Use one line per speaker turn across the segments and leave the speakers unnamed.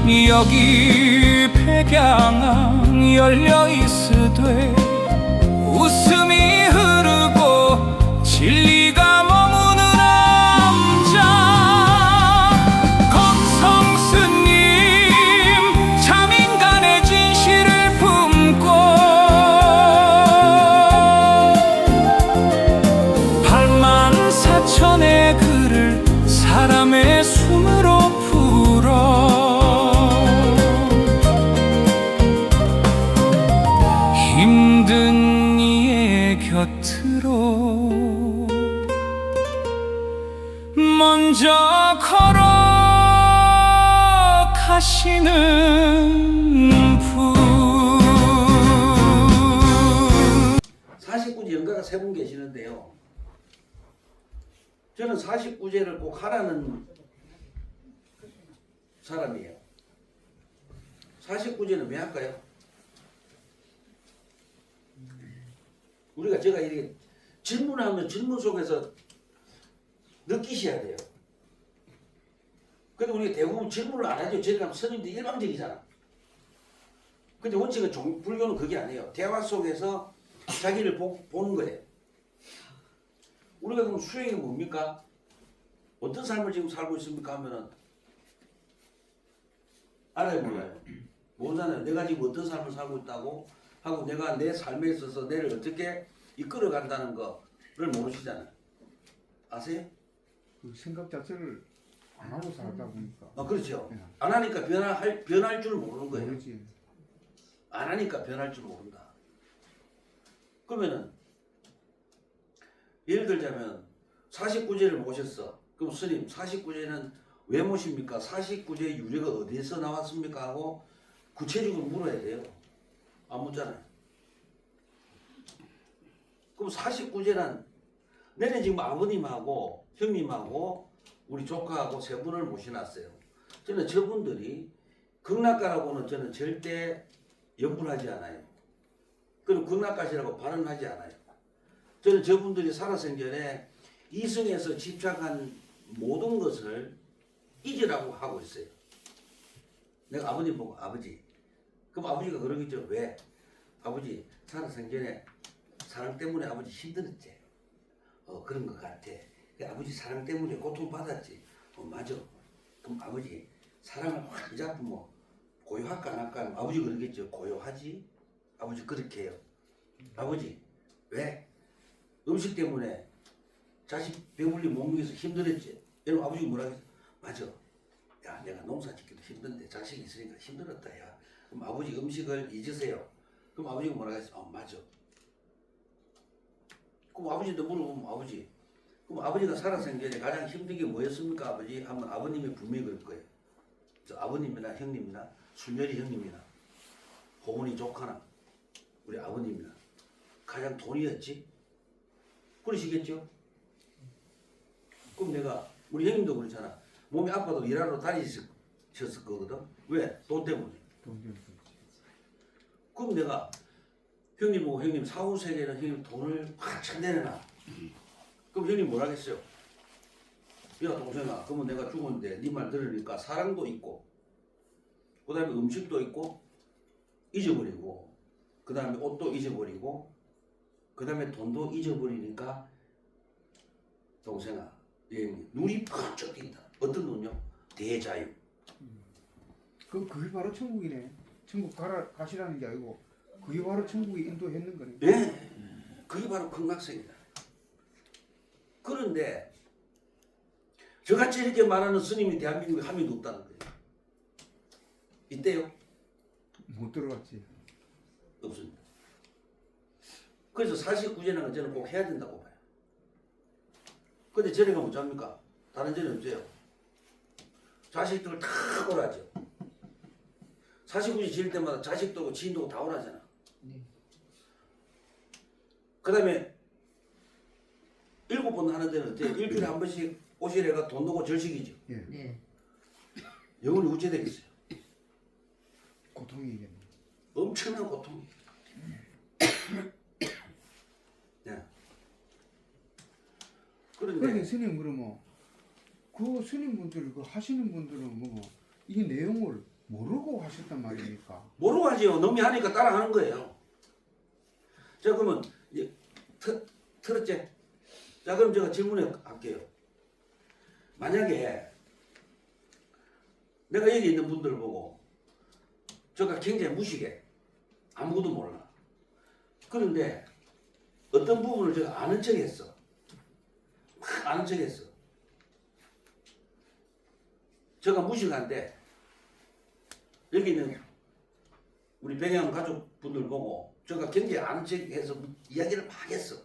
여기 백양항 열려있으되 웃음이 흐르고 진리가 머무는 남자 검성스님 참인간의 진실을 품고 84,000의 글을 사람의 숨으로 풀어 힘든 이의 곁으로 먼저 걸어가시는 분.
49제 연가가 세 분 계시는데요. 저는 49제를 꼭 하라는 사람이에요. 49제는 왜 할까요? 제가 이렇게 질문하면 질문 속에서 느끼셔야 돼요. 근데 우리가 대부분 질문을 안 하죠. 저희가 스님들 일방적이잖아. 근데 원칙은 불교는 그게 아니에요. 대화 속에서 자기를 보는 거예요. 우리가 그럼 수행이 뭡니까? 어떤 삶을 지금 살고 있습니까? 하면은 알아요, 몰라요? 모르잖아요. 내가 지금 어떤 삶을 살고 있다고 하고 내가 내 삶에 있어서 내를 어떻게 이끌어간다는 거를 모르시잖아요. 아세요?
그 생각 자체를 안 하고 살다 보니까.
그렇죠.
네.
안 하니까 변할 줄 모르는 거예요.
모르지.
안 하니까 변할 줄 모른다. 그러면은 예를 들자면 49제를 모셨어. 그럼 스님 49제는 왜 모십니까? 49제 유래가 어디에서 나왔습니까? 하고 구체적으로 물어야 돼요. 안 묻잖아요. 그럼 49제란 내내 지금 아버님하고 형님하고 우리 조카하고 세 분을 모셔놨어요. 저는 저분들이 극락가라고는 저는 절대 연불하지 않아요. 그리고 극락가시라고 발언하지 않아요. 저는 저분들이 살아생전에 이승에서 집착한 모든 것을 잊으라고 하고 있어요. 내가 아버님 보고 아버지. 그럼 아버지가 그러겠죠. 왜? 아버지 살아생전에 사랑 때문에 아버지 힘들었지. 그런 것 같아. 아버지 사랑 때문에 고통받았지. 맞아. 그럼 아버지 사랑을 확 잡으면 뭐 고요할까 안 할까? 아버지 그러겠죠. 고요하지. 아버지 그렇게 해요. 아버지 왜? 음식 때문에 자식 배불리 못 먹여서 힘들었지. 여러분 아버지가 뭐라 그랬어? 맞아. 야 내가 농사 짓기도 힘든데 자식이 있으니까 힘들었다. 야 그럼 아버지 음식을 잊으세요. 그럼 아버지가 뭐라 그랬어? 맞아. 그럼 아버지도 물어보면 아버지 그럼 아버지가 살아생전에 가장 힘든 게 뭐였습니까? 아버지 하면 아버님이 분명히 그럴 거예요. 저 아버님이나 형님이나 순열이 형님이나 호문이 조카나 우리 아버님이나 가장 돈이었지? 그러시겠죠? 그럼 내가 우리 형님도 그렇잖아. 몸이 아파도 일하러 다니셨을 거거든. 왜? 돈 때문에.
돈 때문에.
그럼 내가 형님 보고 형님 사후 세계는 형님 돈을 확 쳐내놔. 그럼 형님 뭐라 하겠어요? 야 동생아 그러면 내가 죽었는데 네 말 들으니까 사랑도 있고 그 다음에 음식도 있고 잊어버리고 그 다음에 옷도 잊어버리고 그 다음에 돈도 잊어버리니까 동생아 형님 눈이 펄쩍 뛴다. 어떤 눈요? 대자유.
그게 바로 천국이네. 천국 가시라는 게 아니고 그게 바로 천국이 인도했는 거네.
예, 그게 바로 극락성이다. 그런데 저같이 이렇게 말하는 스님이 대한민국에 한 명도 없다는 거예요. 있대요?
못 들어갔지.
없습니다. 그래서 49제라는 건 저는 꼭 해야 된다고 봐요. 근데 저래가 못 잡니까? 다른 절은 어때요? 자식들을 다 오라죠. 49제 지을 때마다 자식도 오고 지인도 오고 다 오라잖아. 그 다음에 7번 하는 데는 어때요? 일주일에 한 번씩 오시래가 돈 넣고 절식이죠.
예.
네.
영혼이 어째 되겠어요?
고통이겠네.
엄청난 고통이에요. 네.
그런데 스님 그러면 그 스님분들 그 하시는 분들은 뭐 이 내용을 모르고 하셨단 말입니까?
모르고 하지요. 놈이 하니까 따라하는 거예요. 자, 그러면 이제 틀었지? 자, 그럼 제가 질문해 할게요. 만약에 내가 여기 있는 분들 보고 제가 굉장히 무식해. 아무것도 몰라. 그런데 어떤 부분을 제가 아는 척 했어. 막 아는 척 했어. 제가 무식한데 여기 있는 우리 백양 가족분들 보고 제가 굉장히 아는 척 해서 이야기를 막 했어.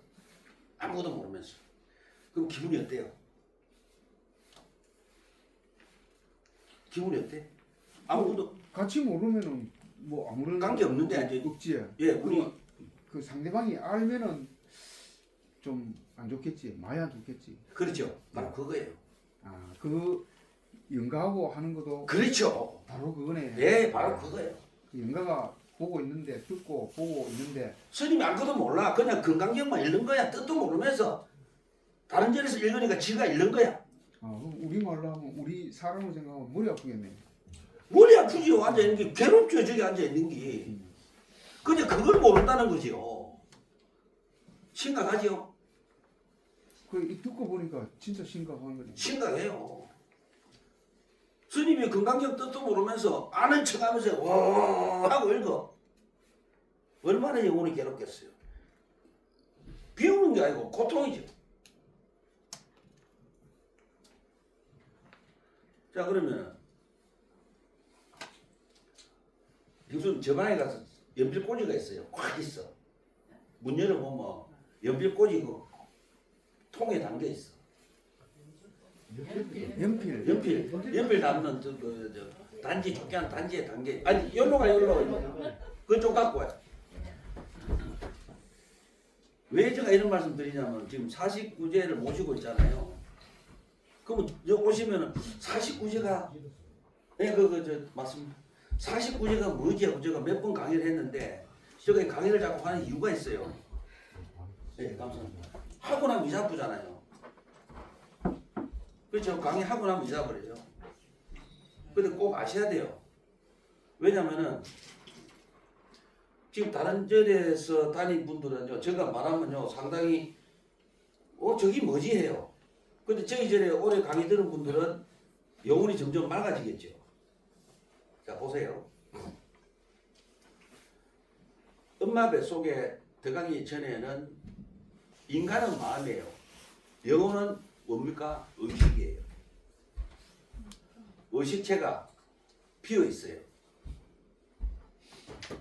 아무것도 모르면서. 그럼 기분이 어때요? 기분이 어때? 아무것도
같이 모르면은 뭐 아무런
관계 없는데 이제
없지.
예, 우리
그러면 그 상대방이 알면은 좀 안 좋겠지. 많이 안 좋겠지.
그렇죠. 바로 그거예요.
아, 그 연가하고 하는 것도
그렇죠.
바로 그거네.
예, 바로 그거예요.
그 연가가 보고 있는데 듣고 보고 있는데
스님이 아무것도 몰라. 그냥 건강경만 읽는 거야. 뜻도 모르면서 다른 절에서 읽으니까 지가 읽는 거야.
그럼 우리 말로 하면 우리 사람을 생각하면 머리 아프겠네.
머리 아프지요. 앉아 있는 게 괴롭죠. 저기 앉아 있는 게. 그냥 그걸 모른다는 거지요. 심각하지요.
그 듣고 보니까 진짜 심각한 거네.
심각해요. 스님이 건강경 뜻도 모르면서 아는 척하면서 와 하고 읽어. 얼마나 영혼이 괴롭겠어요. 비우는 게 아니고 고통이죠. 자, 그러면 무슨 저 방에 가서 연필꽂이가 있어요. 꽉 있어. 문 열어보면 연필꽂이 그 통에 담겨 있어. 연필 담는 저 단지 족기한 단지에 담겨. 아니 열로 가 열로. 그쪽 갖고 와. 왜 제가 이런 말씀 드리냐면 지금 49제를 모시고 있잖아요. 그러면 여기 오시면은 49제가 맞습니다. 49제가 뭐지 하고 제가 몇 번 강의를 했는데 제가 강의를 자꾸 하는 이유가 있어요. 네, 감사합니다. 하고 나면 잊어버리잖아요. 그렇죠. 강의하고 나면 잊어버려요. 근데 꼭 아셔야 돼요. 왜냐면은 지금 다른 절에서 다닌 분들은요, 제가 말하면요, 상당히 저기 뭐지 해요. 근데 저희 절에 오래 강의 들은 분들은 영혼이 점점 맑아지겠죠. 자, 보세요. 엄마 뱃속에 들어가기 전에는 인간은 마음이에요. 영혼은 뭡니까? 의식이에요. 의식체가 비어 있어요.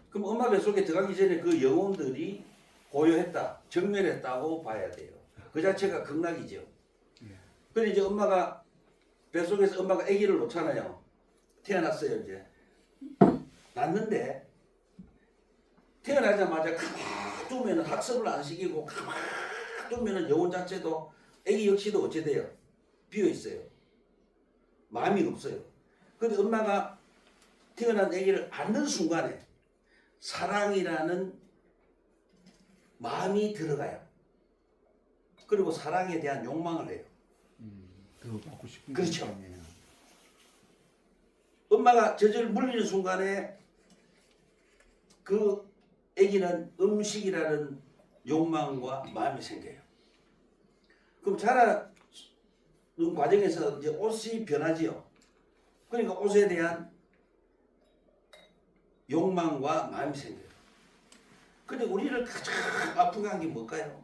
그럼 엄마 뱃속에 들어가기 전에 그 영혼들이 고요했다, 정멸했다고 봐야 돼요. 그 자체가 극락이죠. 그런데 이제 엄마가 뱃속에서 엄마가 아기를 놓잖아요. 태어났어요. 이제 낳는데 태어나자마자 가만 두면은 학습을 안 시키고 가만 두면은 영혼 자체도 아기 역시도 어찌 돼요? 비어 있어요. 마음이 없어요. 근데 엄마가 태어난 아기를 안는 순간에 사랑이라는 마음이 들어가요. 그리고 사랑에 대한 욕망을 해요.
더 받고 싶은
그렇죠.
거 아니에요.
엄마가 젖을 물리는 순간에 그 아기는 음식이라는 욕망과 마음이 생겨요. 그럼 자라는 과정에서 이제 옷이 변하지요. 그러니까 옷에 대한 욕망과 마음이 생겨요. 근데 우리를 가장 아프게 한 게 뭘까요?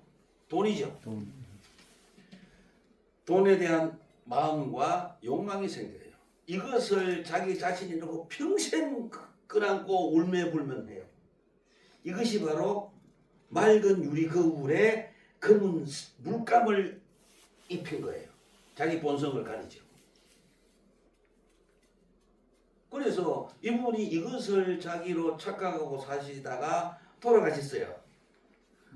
돈이죠. 돈에 대한 마음과 욕망이 생겨요. 이것을 자기 자신이 놓고 평생 끌안고 울매불면해요. 이것이 바로 맑은 유리 거울에 검은 물감을 입힌 거예요. 자기 본성을 가리죠. 그래서 이분이 이것을 자기로 착각하고 사시다가 돌아가셨어요.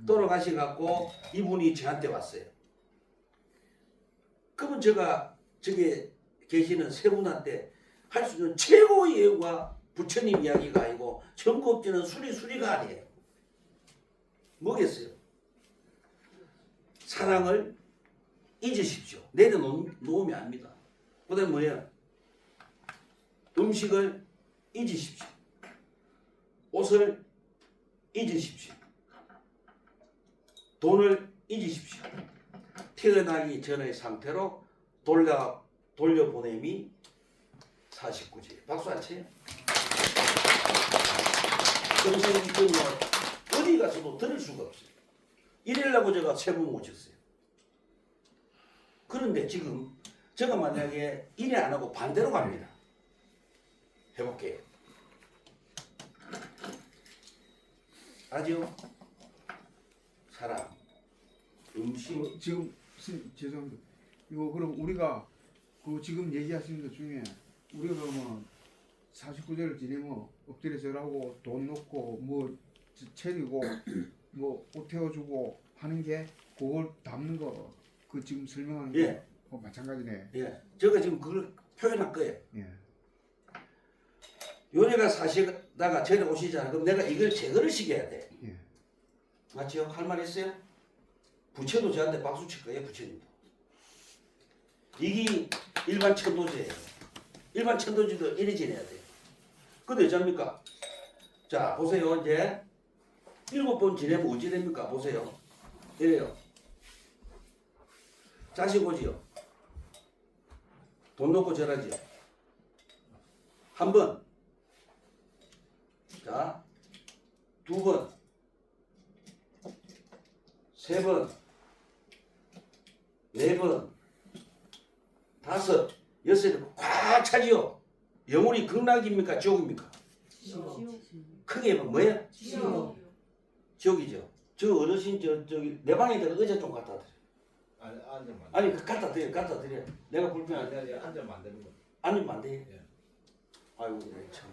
돌아가셔갖고 이분이 저한테 왔어요. 그러면 제가 저기 계시는 세 분한테 할 수 있는 최고의 예우가 부처님 이야기가 아니고 전국지는 수리가 아니에요. 뭐겠어요? 사랑을 잊으십시오. 내려놓으면 안 됩니다. 그 다음에 뭐예요? 음식을 잊으십시오. 옷을 잊으십시오. 돈을 잊으십시오. 태어나기 전의 상태로 돌려보냄이 49지. 박수 안 쳐요? 평생 이건 뭐 어디 가서도 들을 수가 없어요. 이래려고 제가 세부 모셨어요. 그런데 지금 제가 만약에 일을 안 하고 반대로 갑니다. 해볼게요. 아죠? 사람, 음식.
지금 죄송합니다. 이거 그럼 우리가 그 지금 얘기하시는 것 중에 우리가 그러면 49제를 지내면 엎드려 절하고 돈 넣고 뭐 차리고 뭐 옷 태워주고 하는 게 그걸 담는 거 그 지금 설명하는 거
예.
마찬가지네.
예, 제가 지금 그걸 표현할 거예요.
예.
요리가 사시다가 전에 오시잖아. 그럼 내가 이걸 제거를 시켜야 돼.
예.
맞지요? 할 말 있어요? 부처도 저한테 박수 칠 거예요, 부처님도. 이게 일반 천도제예요. 일반 천도제도 이래 지내야 돼요. 근데 어쩝니까? 자, 보세요. 이제 7번 지내면 어찌 됩니까? 보세요. 이래요. 자식 오지요. 돈 놓고 절하지요. 한 번. 자, 2번. 3번. 4번. 5, 6, 꽉 차지요. 영혼이 극락입니까? 지옥입니까? 크게 하면 뭐예요? 지옥이죠. 저 어르신 저기 내 방에다가 의자 좀 갖다 드려.
앉으면
아니 그 갖다 드려. 내가 불편한데
앉으면 안 되는 거.
아니면 안 돼.
예.
아이고 네, 참.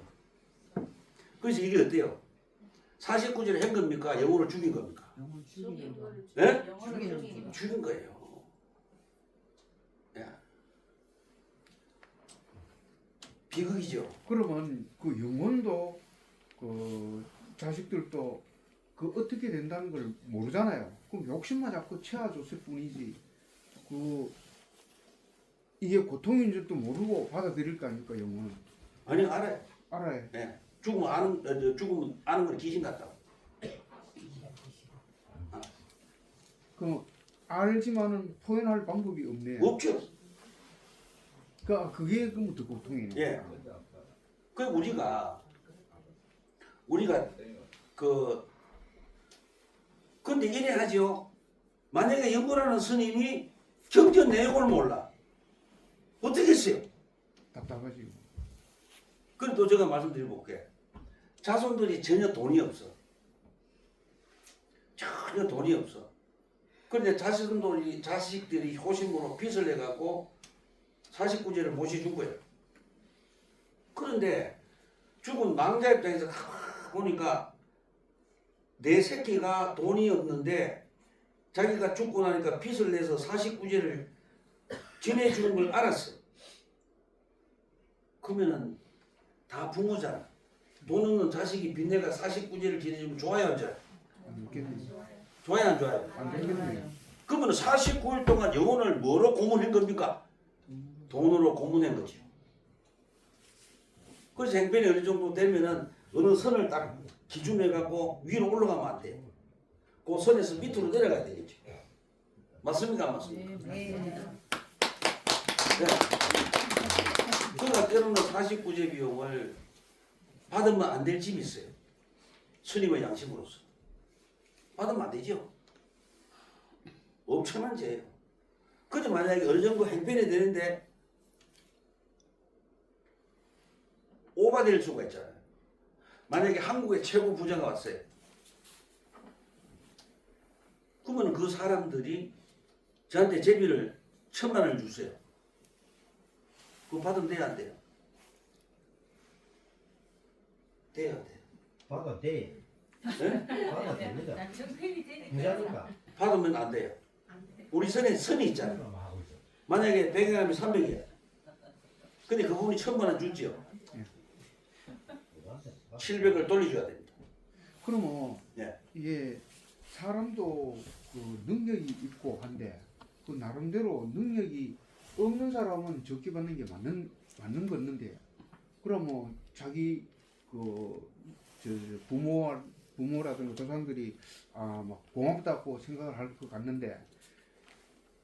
그래서 이게 어때요? 49제를 한 겁니까? 영혼을 죽인 겁니까?
영혼 죽이는 거.
예? 죽인 거예요. 예. 비극이죠.
그러면 그 영혼도 그 자식들도 그 어떻게 된다는 걸 모르잖아요. 그럼 욕심만 자꾸 채워줬을 뿐이지. 그 이게 고통인 줄도 모르고 받아들일 거 아닙니까 영혼은.
아니 알아요.
알아요.
예. 죽으면 아는 건 귀신 같다고.
그럼 알지만은 표현할 방법이 없네요.
없죠.
그게 그럼 더 고통이네.
예. 그 우리가 근데 이래 하죠. 만약에 연구하는 스님이 경전 내용을 몰라. 어떻게 했어요?
답답하지.
그래도 제가 말씀드려볼게. 자손들이 전혀 돈이 없어. 전혀 돈이 없어. 그런데 자식들이 호심으로 빚을 내갖고 49제를 모셔준 거예요. 그런데 죽은 망자 입장에서 보니까 내 새끼가 돈이 없는데 자기가 죽고 나니까 빚을 내서 49제를 지내주는 걸 알았어. 그러면은 다 부모잖아. 돈 없는 자식이 빚내가 49제를 지내주면 좋아요, 안 좋아요?
안 됐겠네.
좋아요, 안 좋아요?
안 됐겠네.
그러면 49일 동안 영혼을 뭐로 고문한 겁니까? 돈으로 고문한 거죠. 그래서 행편이 어느 정도 되면은 어느 선을 딱 기준해갖고 위로 올라가면 안 돼요. 그 선에서 밑으로 내려가야 되겠죠. 맞습니까? 안 맞습니까? 네. 그러니까 때로는 49제 비용을 받으면 안 될 집이 있어요. 스님의 양심으로서. 받으면 안 되죠. 엄청난 죄예요. 그저 만약에 어느 정도 행편이 되는데 오바될 수가 있잖아요. 만약에 한국의 최고 부자가 왔어요. 그러면 그 사람들이 저한테 제비를 1,000만 원을 주세요. 그거 받으면 돼요, 안 돼요? 돼요, 안 돼요?
받아 돼.
네?
받아 됩니다. 부자니까.
받으면 안 돼요. 우리 선이 있잖아요.
그럼 하고 있어.
만약에 100원이면 300이에요. 근데 그분이 1,000만 원 주지요. 700을 돌려줘야 됩니다.
그러면
예.
이게 사람도 그 능력이 있고 한데 그 나름대로 능력이 없는 사람은 적게 받는 게 맞는 거 없는데 그럼 뭐 자기 저 부모라든가 조상들이 막 고맙다고 생각을 할 것 같는데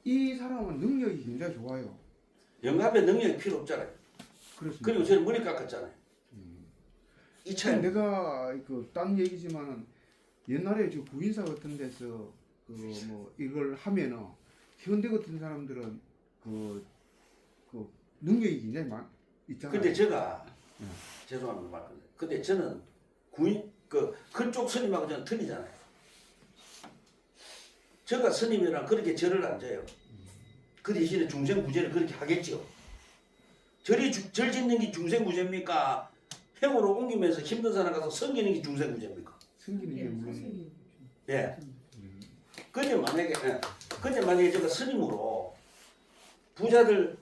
이 사람은 능력이 굉장히 좋아요.
영합의 능력이 필요 없잖아요.
그렇습니다.
그리고 저는 머리 깎았잖아요. 이 차이.
내가 딴 얘기지만은 옛날에 저 구인사 같은 데서 뭐 이걸 하면은 현대 같은 사람들은 그 능력이 굉장히 있잖아요.
근데 제가 죄송합니다 말하는데 근데 저는 그쪽 스님하고 저는 틀리잖아요. 제가 스님이랑 그렇게 절을 안 져요. 그 대신에 중생구제를 그렇게 하겠죠. 절 짓는 게 중생구제입니까? 행으로 옮기면서 힘든 사람 가서 섬기는 게 중생구제입니까?
생기는 게 물론
예. 근데 만약에 제가 스님으로 부자들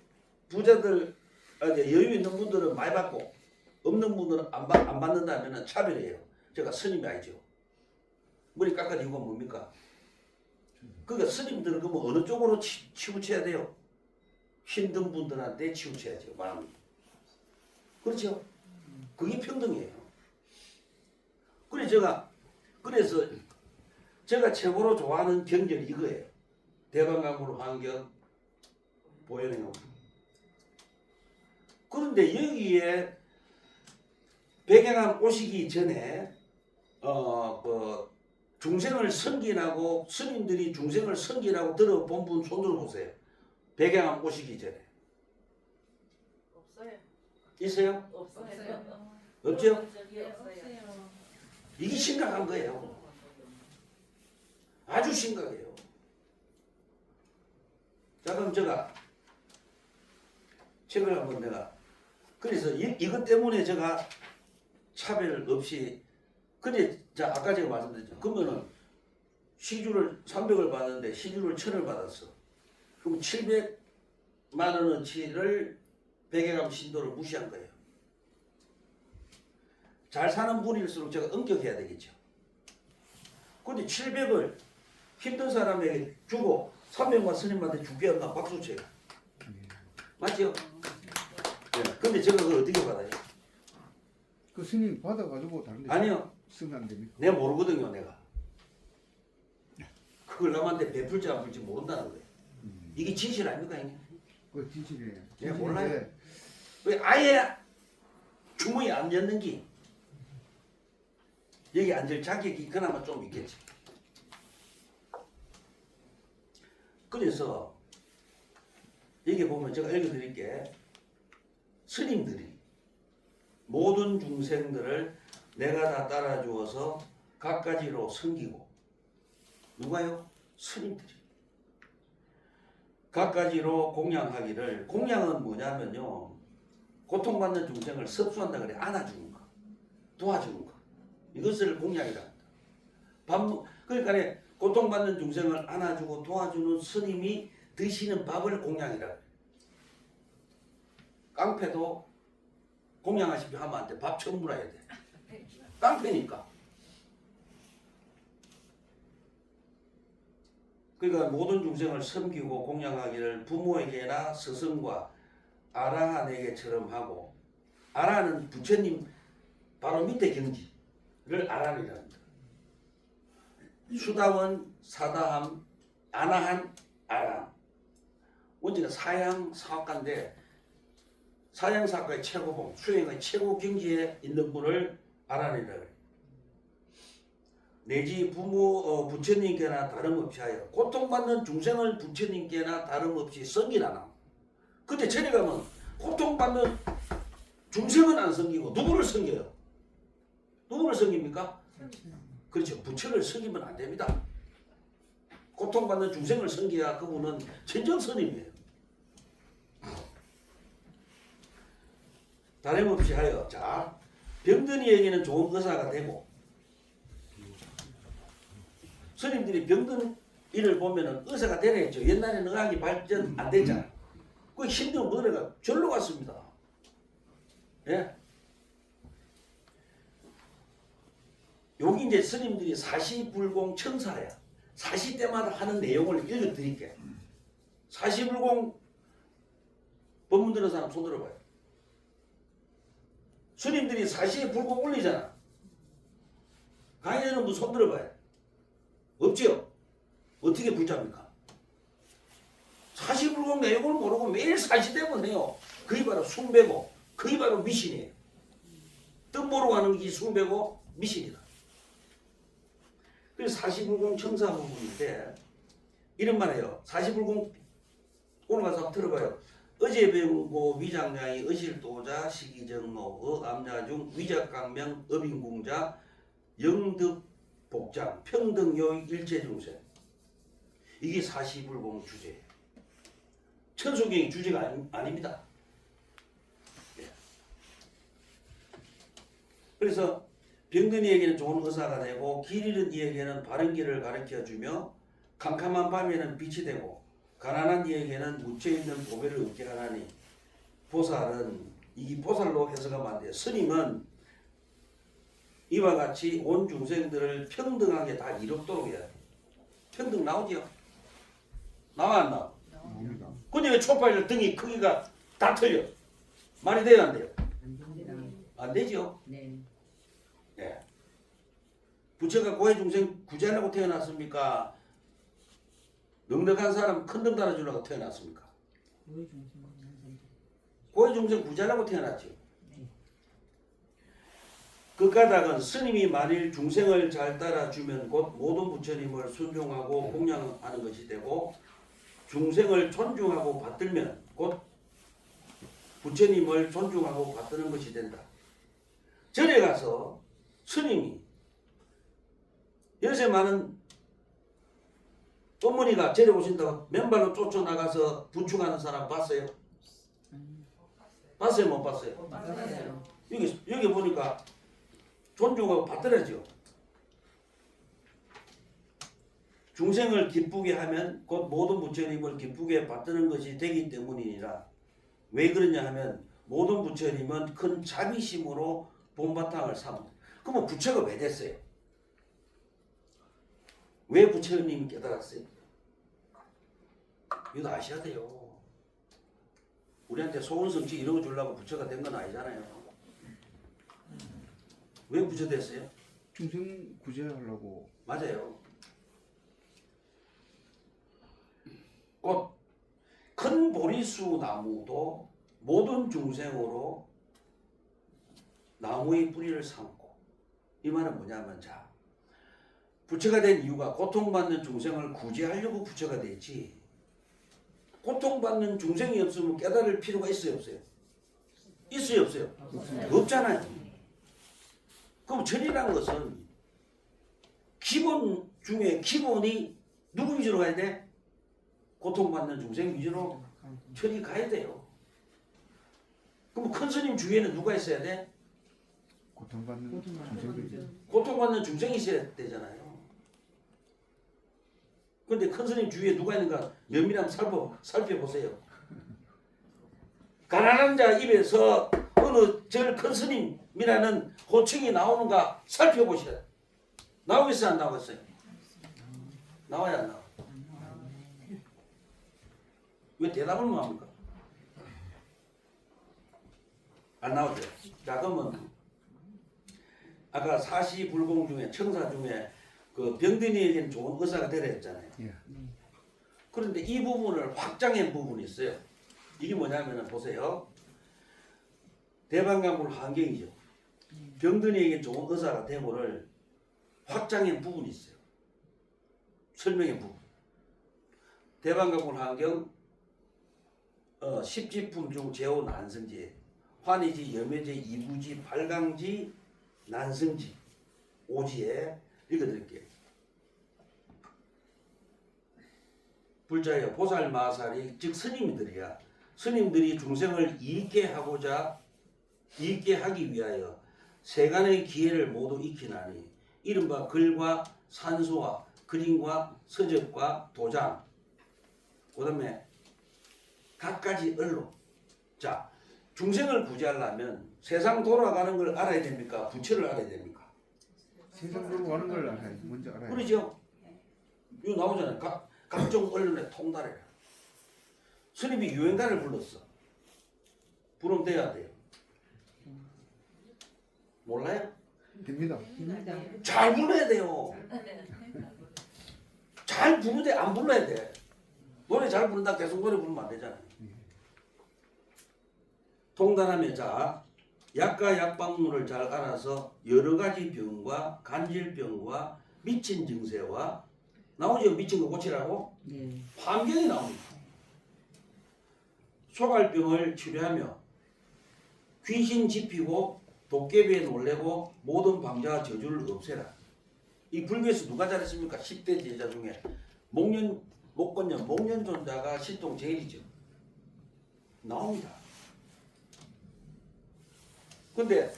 여유 있는 분들은 많이 받고 없는 분들은 안 받는다면 차별이에요. 제가 스님이 아니죠. 머리 깎아서 이유가 뭡니까? 그러니까 스님들은 그러면 어느 쪽으로 치우쳐야 돼요? 힘든 분들한테 치우쳐야죠. 마음이. 그렇죠? 그게 평등이에요. 그래서 제가 최고로 좋아하는 경전이 이거예요. 대방강물 환경 보현행업. 그런데 여기에 백양암 오시기 전에 중생을 섬기라고 스님들이 중생을 섬기라고 들어본 분 손들어 보세요. 백양암 오시기 전에.
없어요.
있어요?
없어요.
없죠?
적이 없어요.
이게 심각한 거예요. 아주 심각해요. 자, 그럼 제가 책을 한번 그래서 이것 때문에 제가 차별 없이 근데 자 아까 제가 말씀드렸죠. 그러면은 시주를 300을 받았는데 시주를 1000을 받았어. 그럼 700만 원어치를 백양암 신도를 무시한 거예요. 잘 사는 분일수록 제가 엄격해야 되겠죠. 근데 700을 힘든 사람에게 주고 300만 스님한테 주게 한다 박수 쳐요. 맞죠? 네. 근데 제가 그걸 어떻게 받아요?
그 스님 받아가지고 다른 데
아니요.
쓰면 안 됩니까?
내가 모르거든요, 내가. 그걸 남한테 베풀지 안 풀지 모른다는 거예요. 이게 진실 아닙니까, 형님?
그 진실이에요.
예, 몰라요.
진실인데
왜 아예 주머니 안 였는지 여기 앉을 자격이 그나마 좀 있겠지. 그래서 여기 보면 제가 읽어드릴게. 스님들이 모든 중생들을 내가 다 따라주어서 갖가지로 섬기고 누가요? 스님들이 갖가지로 공양하기를 공양은 뭐냐면요 고통받는 중생을 섭수한다 그래 안아주는 거 도와주는 거 이것을 공양이라 한다. 그러니까 고통받는 중생을 안아주고 도와주는 스님이 드시는 밥을 공양이라 그래. 깡패도 공양하십시오 하면 안 돼. 밥 처음 물어야 돼. 깡패니까. 그러니까 모든 중생을 섬기고 공양하기를 부모에게나 스승과 아라한에게처럼 하고 아라한은 부처님 바로 밑에 경지를 아라한이랍니다. 수다원, 사다함, 아나한, 아라. 원지가 사양 사학가인데 사양 사학가의 최고봉, 수행의 최고 경지에 있는 분을 아라한이라 그래요. 내지 부처님께나 다름없이 하여 고통받는 중생을 부처님께나 다름없이 섬기라나. 근데 저리 가면 고통받는 중생은 안 섬기고 누구를 섬겨요? 누구를 섬깁니까? 그렇죠. 부처를 섬기면 안 됩니다. 고통받는 중생을 섬겨야 그분은 진정 스님이에요. 다름없이 하여 자 병든 이에게는 좋은 의사가 되고 스님들이 병든 이를 보면은 의사가 되라 했죠. 옛날에는 의학이 발전 안 됐잖아요. 그 힘든 머리가 절로 갔습니다. 예? 여기 이제 스님들이 사시불공 청사야. 사시 때마다 하는 내용을 읽어드릴게요. 사시불공 법문 들은 사람 손 들어봐요. 스님들이 사시에 불고 올리잖아. 강의는 뭐손 들어봐요. 없지요? 어떻게 불잡니까? 사시 불공 내용을 모르고 매일 사시 때문에요. 그게 바로 숭배고 그게 바로 미신이에요. 뜻 모르고 하는 게 숭배고 미신이다. 그래서 사시불공 청사 부분인데 이런 말이에요. 사시불공 오늘 가서 한번 들어봐요. 어제병고 위장량이 의실도자 시기정로 암자중 위작강명 업인궁자 영득복장 평등요익 일체중생 이게 사시불공 주제예요. 천수경이 주제가 아닙니다. 예. 그래서 병든 이에게는 좋은 의사가 되고 길 잃은 이에게는 바른 길을 가르쳐주며 캄캄한 밤에는 빛이 되고 가난한 이에게는 묻혀있는 보배를 얻게 하나니 보살은 이 보살로 해석하면 안 돼요. 스님은 이와 같이 온 중생들을 평등하게 다 이롭도록 해야 돼요. 평등 나오지요? 나와 안 나와?
나옵니다.
근데 왜 초파일 등이 크기가 다 틀려? 말이 돼요 안 돼요? 안 되죠?
네.
예. 부처가 고해 중생 구제하려고 태어났습니까? 넉넉한 사람 큰 등 달아주려고 태어났습니까? 고해 중생 구제하려고 태어났죠. 그 까닭은 스님이 만일 중생을 잘 따라주면 곧 모든 부처님을 순종하고 공양하는 것이 되고 중생을 존중하고 받들면 곧 부처님을 존중하고 받드는 것이 된다. 절에 가서 스님이 요새 많은 어머니가 절에 오신다고 맨발로 쫓아나가서 분충하는 사람 봤어요? 봤어요? 못 봤어요?
맞아요.
여기 보니까 존중하고 받들어야죠. 중생을 기쁘게 하면 곧 모든 부처님을 기쁘게 받드는 것이 되기 때문이니라. 왜 그러냐 하면 모든 부처님은 큰 자비심으로 본바탕을 삼은. 그러면 부처가 왜 됐어요? 왜 부처님이 깨달았어요? 이거 아셔야 돼요. 우리한테 소원성취 이런 거 주려고 부처가 된 건 아니잖아요. 왜 부처 됐어요?
중생 구제하려고.
맞아요. 곧 큰 보리수 나무도 모든 중생으로 나무의 뿌리를 삼고, 이 말은 뭐냐면, 자, 부처가 된 이유가 고통받는 중생을 구제하려고 부처가 됐지, 고통받는 중생이 없으면 깨달을 필요가 있어요 없어요? 있어요 없어요? 없잖아요. 그럼 절이라는 것은 기본 중에 기본이 누구 위주로 가야 돼? 고통받는 중생 위주로 절이 가야 돼요. 그럼 큰 스님 주위에는 누가 있어야 돼?
고통받는 중생들이.
고통받는 중생이 있어야 되잖아요. 근데 큰 스님 주위에 누가 있는가 면밀히 살펴보세요. 가난한 자 입에서 어느 절 큰 스님이라는 호칭이 나오는가 살펴보시라. 나오겠어요 안 나오겠어요? 나와야 안 나와? 왜 대답을 못 합니까? 안 나오죠? 자 그러면 아까 사시불공 중에 청사 중에 그 병든이에게는 좋은 의사가 되라 했잖아요.
예.
그런데 이 부분을 확장한 부분이 있어요. 이게 뭐냐면 보세요. 대방강불 환경이죠. 병든이에게 좋은 의사가 되고를 확장한 부분이 있어요. 설명의 부분. 대방강불 환경 10지품 중 제오 난성지, 환희지, 염해지, 이부지, 발강지, 난성지, 오지에 읽어드릴게요. 불자여 보살마살이 즉 스님들이야. 스님들이 중생을 이익게 하기 위하여 세간의 기회를 모두 익히나니 이른바 글과 산수와 그림과 서적과 도장, 그 다음에 갖가지 언론. 자, 중생을 구제하려면 세상 돌아가는 걸 알아야 됩니까? 부처를 알아야 됩니까?
세상으로 가는 걸 알아야 먼저 알아야.
그러죠? 이거 나오잖아요. 각종 언론에 통달해라. 스님이 유행가를 불렀어. 부르면 돼야 돼요. 몰라요?
됩니다.
잘 불러야 돼요. 잘 부르되 안 불러야 돼. 노래 잘 부른다 계속 노래 부르면 안 되잖아요. 통달하며 자 약과 약방물을 잘 알아서 여러 가지 병과 간질병과 미친 증세와 나오죠. 미친 거 고치라고 환경이 나옵니다. 소갈병을 치료하며 귀신 집히고 도깨비에 놀래고 모든 방자와 저주를 없애라. 이 불교에서 누가 잘했습니까? 10대 제자 중에 목건년 목련존자가 신통 제일이죠. 나옵니다. 근데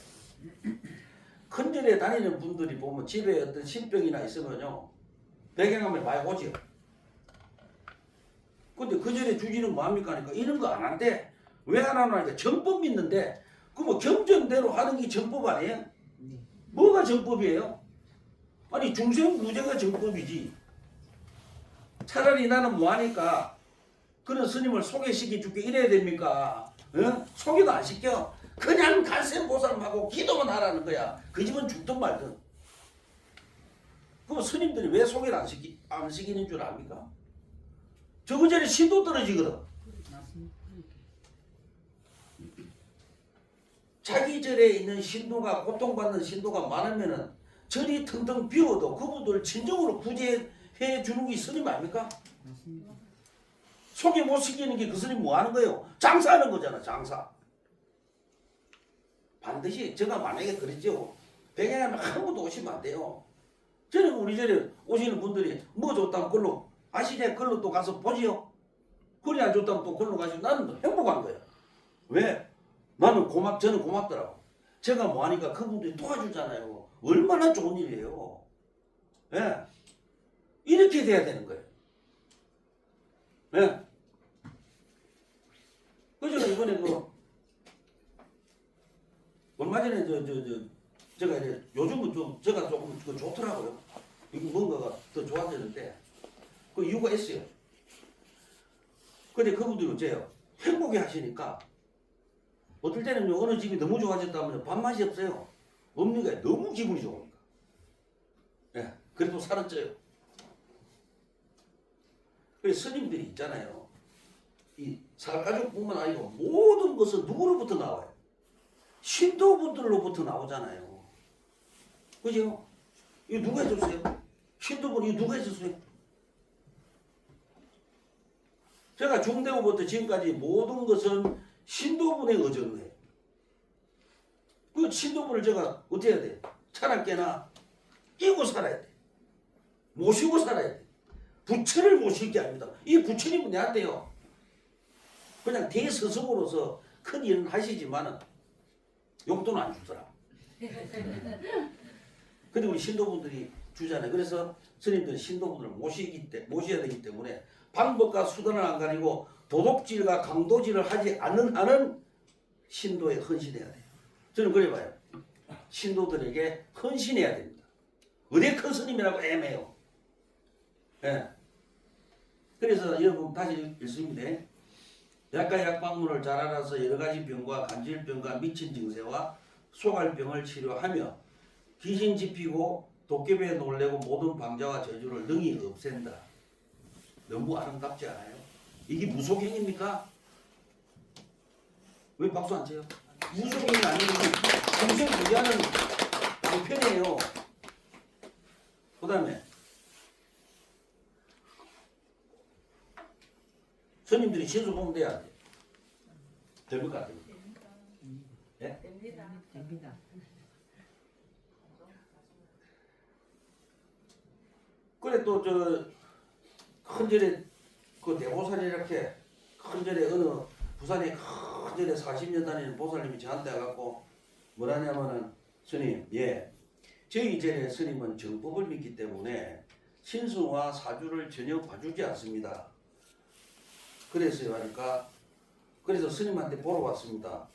큰절에 다니는 분들이 보면 집에 어떤 신병이나 있으면요 배경화면 많이 오지요. 근데 그 절에 주지는 뭐합니까? 하니까 이런 거 안 한대. 왜 안 하노? 정법 믿는데 그 뭐 경전대로 하는 게 정법 아니에요? 뭐가 정법이에요? 아니 중생구제가 정법이지. 차라리 나는 뭐하니까 그런 스님을 소개시켜 줄게 이래야 됩니까? 어? 소개도 안 시켜. 그냥 간세보살하고 기도만 하라는 거야. 그 집은 죽든 말든. 그럼 스님들이 왜 소개를 안 시키는 줄 압니까? 저거 전에 신도 떨어지거든. 자기 절에 있는 신도가 고통받는 신도가 많으면은 절이 텅텅 비워도 그분들 진정으로 구제해 주는 게 스님 아닙니까? 소개 못 시키는 게 그 스님 뭐 하는 거예요? 장사하는 거잖아, 장사. 반드시 제가 만약에 그랬죠. 백양하면 한 번도 오시면 안 돼요. 저는 우리 절에 오시는 분들이 뭐 좋다면 그걸로 아시냐? 그걸로 또 가서 보지요. 그리 안 좋다면 또 그걸로 가시면 나는 행복한 거야. 왜? 저는 고맙더라고. 제가 뭐 하니까 그분들이 도와주잖아요. 얼마나 좋은 일이에요. 예. 이렇게 돼야 되는 거예요. 예. 그죠? 이번에 얼마 전에 제가 이제 요즘은 좀 제가 조금 좋더라고요. 이거 뭔가가 더 좋아졌는데 그 이유가 있어요. 근데 그분들이 어째요? 행복해 하시니까 어떨 때는 어느 집이 너무 좋아졌다면 밥맛이 없어요. 없는 게 너무 기분이 좋으니까. 예. 그래도 살은 쪄요. 그래서 스님들이 있잖아요. 이 살가족뿐만 아니고 모든 것은 누구로부터 나와요? 신도분들로부터 나오잖아요. 그죠? 이거 누가 해줬어요? 신도분 이거 누가 해줬어요? 제가 중대부부터 지금까지 모든 것은 신도분의 의전이에요. 그 신도분을 제가 어떻게 해야 돼? 차랍게나 이고 살아야 돼. 모시고 살아야 돼. 부처를 모실 게 아닙니다. 이 부처님은 내한테요. 그냥 대스승으로서 큰 일은 하시지만은 용돈은 안 주더라. 근데 우리 신도분들이 주잖아요. 그래서 스님들은 신도분들을 모셔야 되기 때문에 방법과 수단을 안 가리고 도둑질과 강도질을 하지 않는 한은 신도에 헌신해야 돼요. 저는 그래 봐요. 신도들에게 헌신해야 됩니다. 어디 큰 스님이라고 애매해요. 예. 그래서 여러분 다시 읽습니다. 약과 약방문을 잘 알아서 여러 가지 병과 간질병과 미친 증세와 소갈병을 치료하며 귀신 집히고 도깨비에 놀래고 모든 방자와 저주를 능히 없앤다. 너무 아름답지 않아요? 이게 무속행입니까? 왜 박수 안 쳐요? 무속행이 아니고 평생 부자는 방편이에요. 그 다음에 스님들이 신수 보면 돼야 돼. 됩니까? 예?
됩니다.
그래 또 큰 절에 그 대보살이 이렇게 큰 절에 어느 부산에 큰 절에 40년 다니는 보살님이 저한테 와갖고 뭐라냐면은 스님 저희 절의 스님은 정법을 믿기 때문에 신수와 사주를 전혀 봐주지 않습니다. 그래서요 하니까 그래서 스님한테 보러 왔습니다.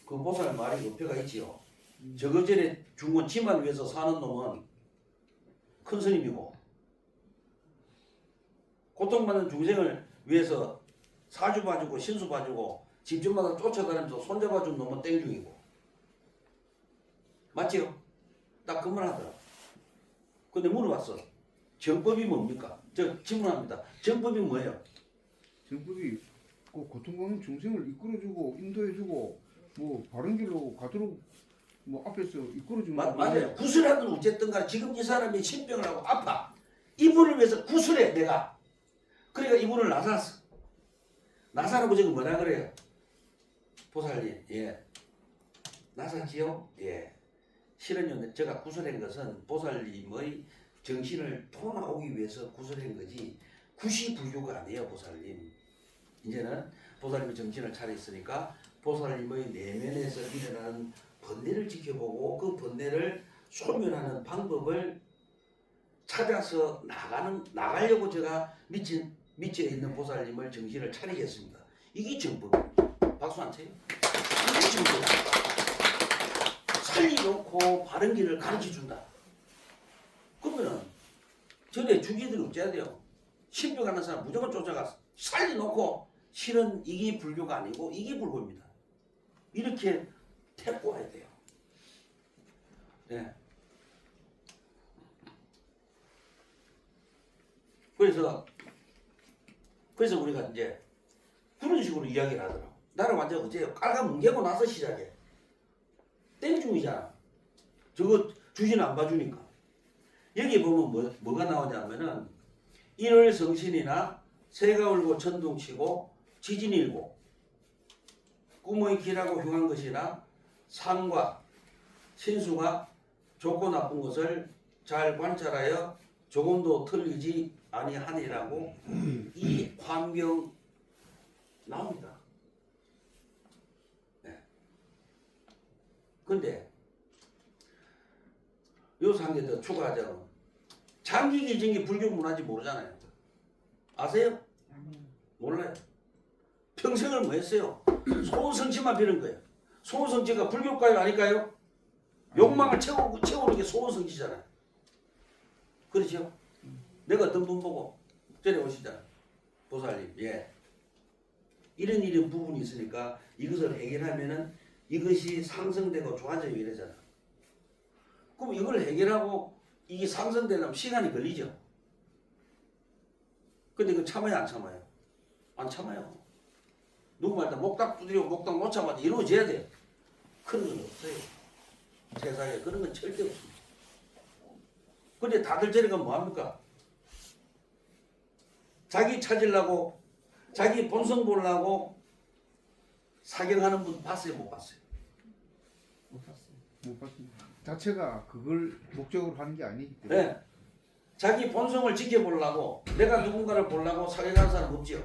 그 보살 말이 옆에가 있지요. 저거 절에 중원 지만 위해서 사는 놈은 큰 스님이고 고통받는 중생을 위해서 사주 봐주고 신수 봐주고 집집마다 쫓아다니면서 손잡아준 놈은 땡중이고 맞지요? 딱 그 말 하더라. 근데 물어봤어. 정법이 뭡니까? 저 질문합니다. 정법이 뭐예요?
정법이 그 고통받는 중생을 이끌어주고 인도해주고 뭐 바른 길로 가도록 뭐 앞에서 이끌어주는
맞아요. 구슬하든 어쨌든 간에 지금 이 사람이 신병을 하고 아파. 이분을 위해서 구슬해 내가. 그러니까 이분을 나섰어. 나사라고 지금 뭐라 그래요? 보살님, 예. 나섰지요? 예. 실은요, 제가 구슬한 것은 보살님의 정신을 토나오기 위해서 구슬한 거지 구시불교가 아니에요, 보살님. 이제는 보살님의 정신을 차렸으니까 보살님의 내면에서 일어나는 번뇌를 지켜보고 그 번뇌를 소멸하는 방법을 찾아서 나가려고 제가 미쳐 있는 보살님을 정신을 차리겠습니다. 이게 정법입니다. 박수 안 쳐요? 이게 정법입니다. 살리놓고 바른 길을 가르쳐준다. 그러면은 전에 주기들이 어째야 돼요? 신병하는 사람 무조건 쫓아가 살리놓고 실은 이게 불교가 아니고 이게 불교입니다. 이렇게 태고 와야 돼요. 네. 그래서 우리가 이제 그런 식으로 이야기를 하더라고. 나는 완전 어째요? 깔가 뭉개고 나서 시작해. 땡중이잖아. 저거 주신 안 봐주니까. 여기 보면 뭐가 나오냐면은 일월성신이나 새가 울고 천둥치고 지진이 일고 꿈의 길하고 흉한 것이나 상과 신수가 좋고 나쁜 것을 잘 관찰하여 조금도 틀리지 아니하니라고 이 환경 나옵니다. 네. 근데 여기서 한 개 더 추가하자면 장기 기증이 불교 문화인지 모르잖아요. 아세요? 몰라요. 평생을 뭐 했어요? 소원성취만 비는 거예요. 소원성취가 불교가요 아닐까요? 욕망을 채우는 게 소원성취잖아요. 그렇죠? 내가 어떤 분 보고 전에 오시잖아요. 보살님, 예. 이런 부분이 있으니까 이것을 해결하면은 이것이 상승되고 좋아져요 이러잖아. 그럼 이걸 해결하고 이게 상승되려면 시간이 걸리죠. 근데 이거 참아요 안 참아요? 안 참아요. 누구말따 목닥 두드리고 목닥 못 참아도 이루어져야 돼요. 그런 건 없어요. 세상에 그런 건 절대 없습니다. 근데 다들 저리가 뭐합니까? 자기 찾으려고 자기 본성 보려고 사경하는 분 봤어요 못 봤어요?
못 봤습니다. 자체가 그걸 목적으로 하는 게 아니기 때문에.
네. 자기 본성을 지켜보려고 내가 누군가를 보려고 사경하는 사람 없지요?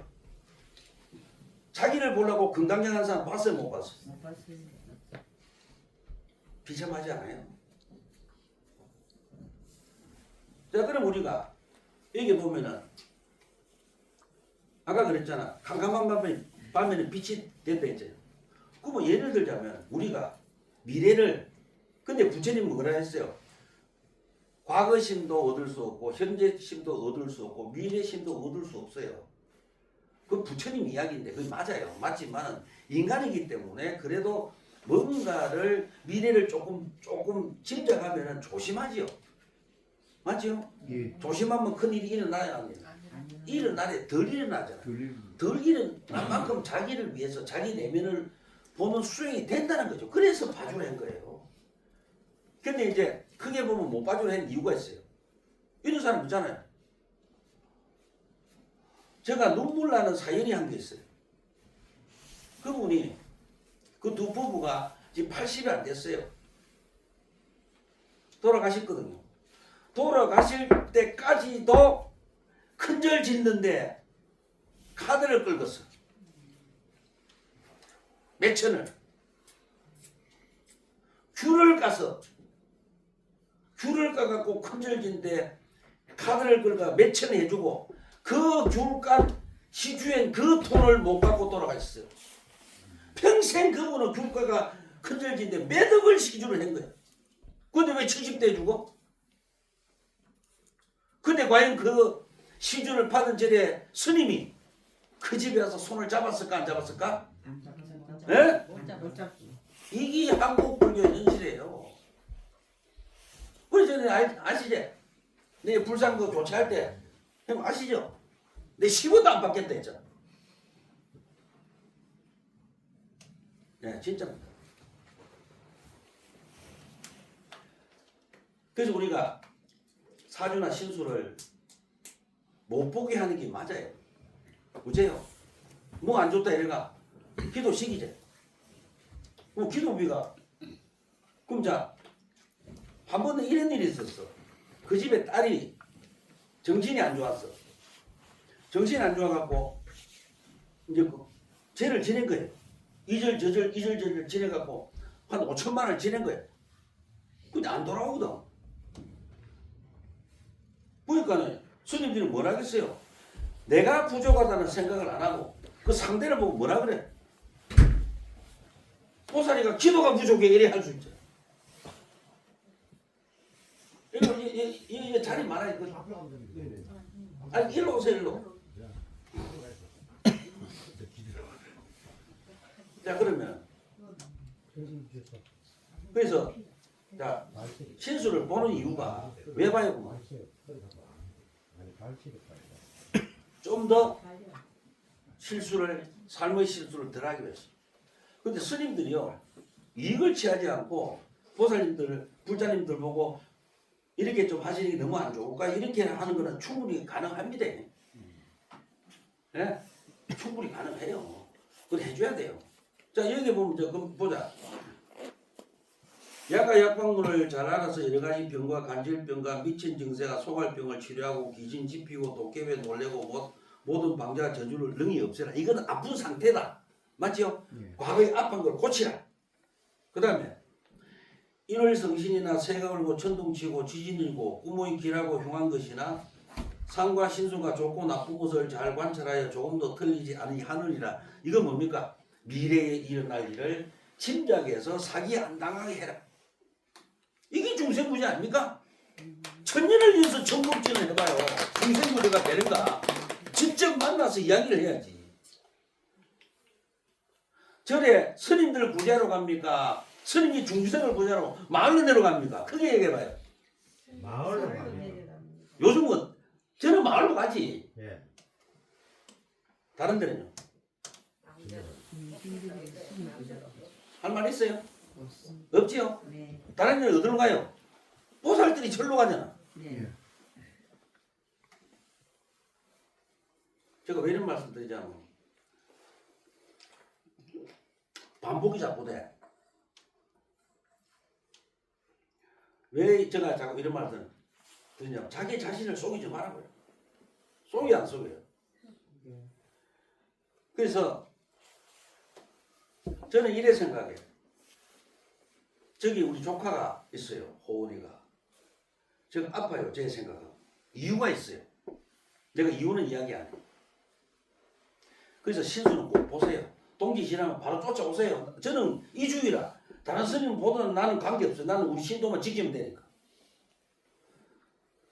자기를 보려고 건강경한 사람 봤어요 못 봤어요?
못 봤어요.
비참하지 않아요? 자 그럼 우리가 여기 보면은 아까 그랬잖아 캄캄한 밤에는 빛이 된다 했잖아요. 그럼 예를 들자면 우리가 미래를 근데 부처님 뭐라 했어요? 과거심도 얻을 수 없고 현재심도 얻을 수 없고 미래심도 얻을 수 없어요. 그 부처님 이야기인데 그게 맞아요. 맞지만 인간이기 때문에 그래도 뭔가를 미래를 조금 짐작하면 조심하지요. 맞죠?
예.
조심하면 큰일이 일어나야 합니다. 일어나래 덜 일어나잖아. 덜 일어난 만큼 자기를 위해서 자기 내면을 보는 수행이 된다는 거죠. 그래서 봐주려 한 거예요. 근데 이제 크게 보면 못 봐주려 한 이유가 있어요. 이런 사람 있잖아요. 제가 눈물 나는 사연이 한 게 있어요. 그분이 그 두 부부가 지금 80이 안 됐어요. 돌아가셨거든요. 돌아가실 때까지도 큰절 짓는데 카드를 긁었어. 몇 천을. 귤을 까갖고 큰절 짓는데 카드를 긁어 몇 천 해주고 그 귤값 시주엔 그 돈을 못 갖고 돌아가셨어요. 평생 그분은 귤가가 큰절 짓는데 몇 억을 시주를 한 거예요. 근데 왜 70대 주고? 근데 과연 그 시주를 받은 절에 스님이 그 집에 와서 손을 잡았을까 안 잡았을까?
안 잡았어요.
예?
못 잡았지.
이게 한국 불교의 현실이에요. 전에 아시지? 내 불상 그 교체할 때 형 아시죠? 내 10원도 안 받겠다 했잖아. 네, 진짜입니다. 그래서 우리가 사주나 신수를 못 보게 하는 게 맞아요. 그제요? 뭐 안 좋다 이래가 기도시키지. 뭐 기도비가 그럼 자 한 번은 이런 일이 있었어. 그 집에 딸이 정신이 안 좋았어. 정신이 안 좋아갖고 이제 그 죄를 지낸 거예요. 이절저절 지내갖고 한 5천만 원을 지낸 거예요. 근데 안 돌아오거든. 그러니까는 스님들이 뭐라 하겠어요? 내가 부족하다는 생각을 안 하고 그 상대를 보고 뭐라 그래? 보살이가 기도가 부족해 이래 할 수 있죠. 이 자리 많아요. 아니 일로 오세요 일로. 자 그러면 그래서 자 신수를 보는 이유가 왜 봐요? 그만? 좀 더 실수를 삶의 실수를 덜 하기 위해서. 근데 스님들이요 이익을 취하지 않고 보살님들 불자님들 보고 이렇게 좀 하시는 게 너무 안 좋을까 이렇게 하는 거는 충분히 가능합니다. 예? 충분히 가능해요. 그걸 해줘야 돼요. 자 여기 보면 그럼 보자. 약과 약방문을 잘 알아서 여러 가지 병과 간질병과 미친 증세가 소갈병을 치료하고 기진 지피고 도깨비에 놀래고 모든 방자와 저주를 능히 없애라. 이거는 아픈 상태다. 맞죠?
예.
과거에 아픈 걸 고치라. 그 다음에 인월성신이나 새가 울고 천둥치고 지진이고 구멍이 길하고 흉한 것이나 상과 신수가 좋고 나쁜 것을 잘 관찰하여 조금도 틀리지 않으니 하느니라. 이건 뭡니까? 미래에 일어날 일을 짐작해서 사기 안 당하게 해라. 이게 중생부지 아닙니까? 천년을 위해서 전국진을 해봐요. 중생부지가 되는가? 직접 만나서 이야기를 해야지. 절에 스님들 구제하러 갑니까? 스님이 중생을 구제하러 마을로 내려갑니까? 크게 얘기해봐요.
마을로 가면.
요즘은 저는 마을로 가지.
예.
다른 데는요? 할 말 있어요? 없지요?
네.
다른 데는 어디로 가요? 보살들이 절로 가잖아.
네.
제가 왜 이런 말씀 드리자면 반복이 자꾸 돼. 왜 제가 자꾸 이런 말씀 드리냐면 자기 자신을 속이지 말라고요. 속이 안 속여요. 그래서 저는 이래 생각해요. 저기 우리 조카가 있어요. 호은이가. 제가 아파요. 제 생각은. 이유가 있어요. 내가 이유는 이야기 안 해요. 그래서 신수는 꼭 보세요. 동기 지나면 바로 쫓아오세요. 저는 이주의라. 다른 스님 보더라도 나는 관계없어요. 나는 우리 신도만 지키면 되니까.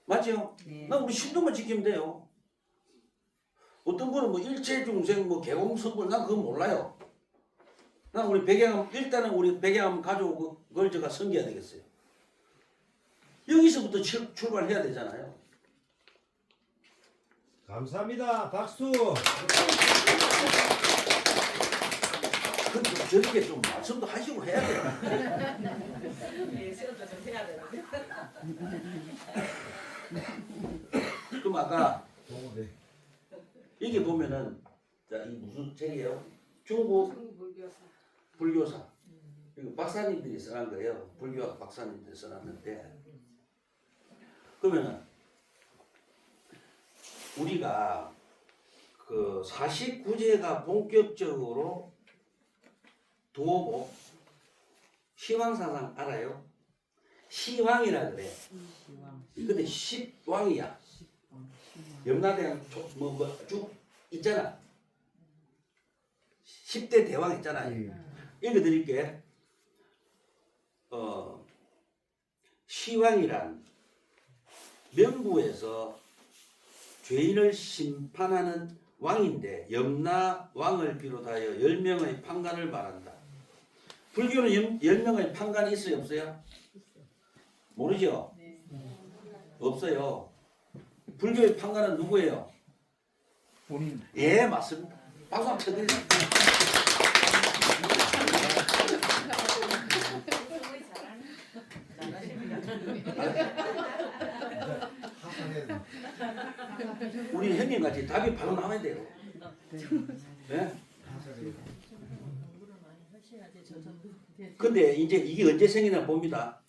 맞죠?
네.
난 우리 신도만 지키면 돼요. 어떤 분은 뭐 일체중생 뭐 개공성불 난 그건 몰라요. 난 우리 백양암 일단은 우리 백양암 가족 그걸 제가 섬겨야 되겠어요. 여기서부터 출발해야 되잖아요.
감사합니다. 박수.
근데 저렇게 좀 말씀도 하시고 해야 돼요.
예, 시험도 좀 해야 되는데.
그럼 아까
네.
여기 보면은 자, 이 무슨 책이에요? 중국 불교사. 이거 박사님들이 써난 거예요. 불교학 박사님들이 써놨는데 그러면은 우리가 그 49제가 본격적으로 도복 시황사상 알아요? 시황이라 그래. 근데 십왕이야. 염라대왕 쭉 있잖아. 10대 대왕 있잖아.
예.
읽어드릴게. 시왕이란 명부에서 죄인을 심판하는 왕인데 염라왕을 비롯하여 10명의 판관을 말한다. 불교는 10명의 판관이 있어요 없어요? 모르죠? 없어요. 불교의 판가는 누구예요?
본인
예, 맞습니다. 박수 한번 쳐드립니다. 우리 형님 같이 답이 바로 나와야 돼요. 네? 근데 이제 이게 언제 생기나 봅니다.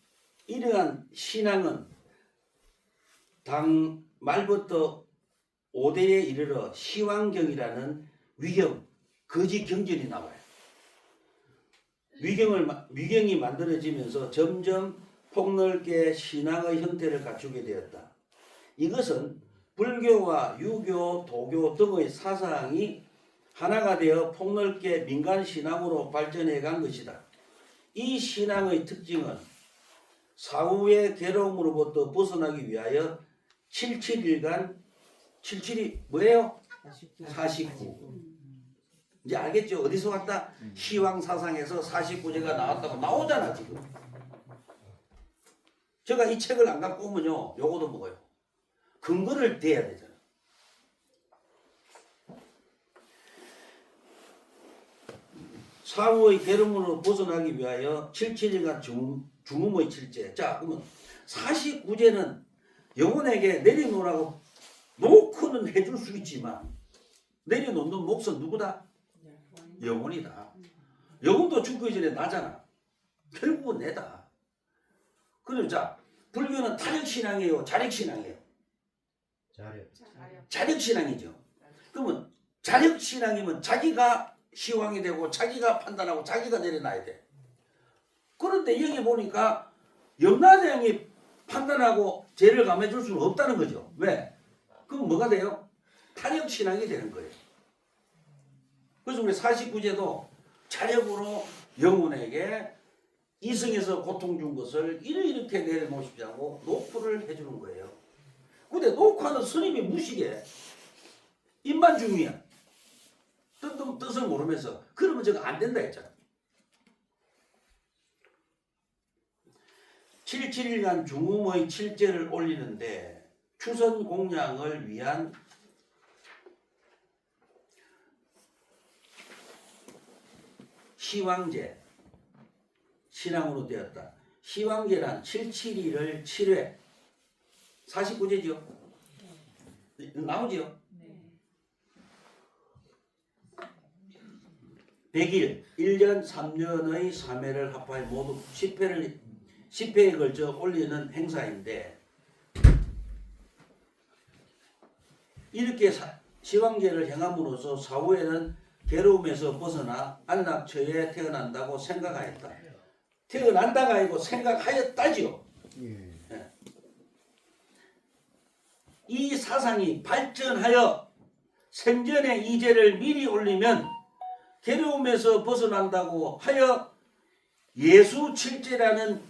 이러한 신앙은 당 말부터 5대에 이르러 시황경이라는 위경, 거짓 경전이 나와요. 위경이 만들어지면서 점점 폭넓게 신앙의 형태를 갖추게 되었다. 이것은 불교와 유교, 도교 등의 사상이 하나가 되어 폭넓게 민간 신앙으로 발전해 간 것이다. 이 신앙의 특징은 사후의 괴로움으로부터 벗어나기 위하여 77일간 77이 뭐예요? 49. 이제 알겠죠? 어디서 왔다? 시황사상에서 49제가 나왔다고 나오잖아 지금. 제가 이 책을 안 갖고 오면요 요거도 먹어요. 근거를 대야 되잖아. 사후의 괴로움으로 벗어나기 위하여 77일간 중음의 칠제. 자 그러면 49제는 영혼에게 내려놓으라고 놓고는 해줄 수 있지만 내려놓는 몫은 누구다? 영혼이다. 영혼도 죽기 전에 나잖아. 결국은 내다. 그럼 자 불교는 타력신앙이에요? 자력신앙이에요? 자력신앙이죠. 그러면 자력신앙이면 자기가 시황이 되고 자기가 판단하고 자기가 내려놔야 돼. 그런데 여기 보니까 염라대왕이 판단하고 죄를 감해줄 수는 없다는 거죠. 왜? 그럼 뭐가 돼요? 타력신앙이 되는 거예요. 그래서 우리 49제도 자력으로 영혼에게 이승에서 고통 준 것을 이렇게 내려놓으시자고 노크를 해주는 거예요. 근데 노크하는 스님이 무식해. 입만 중이야. 뜻을 모르면서. 그러면 저거 안 된다 했잖아. 77일간 중음의 칠제를 올리는데 추선 공양을 위한 시황제 신앙으로 되었다. 시황제란 77일을 7회 49제죠. 나오죠. 100일 1년 3년의 3회를 합하여 모두 10회에 걸쳐 올리는 행사인데 이렇게 시황제를 행함으로써 사후에는 괴로움에서 벗어나 안락처에 태어난다고 생각하였다. 태어난다가 아니고 생각하였다지요.
예.
이 사상이 발전하여 생전에 이 죄를 미리 올리면 괴로움에서 벗어난다고 하여 예수 칠제라는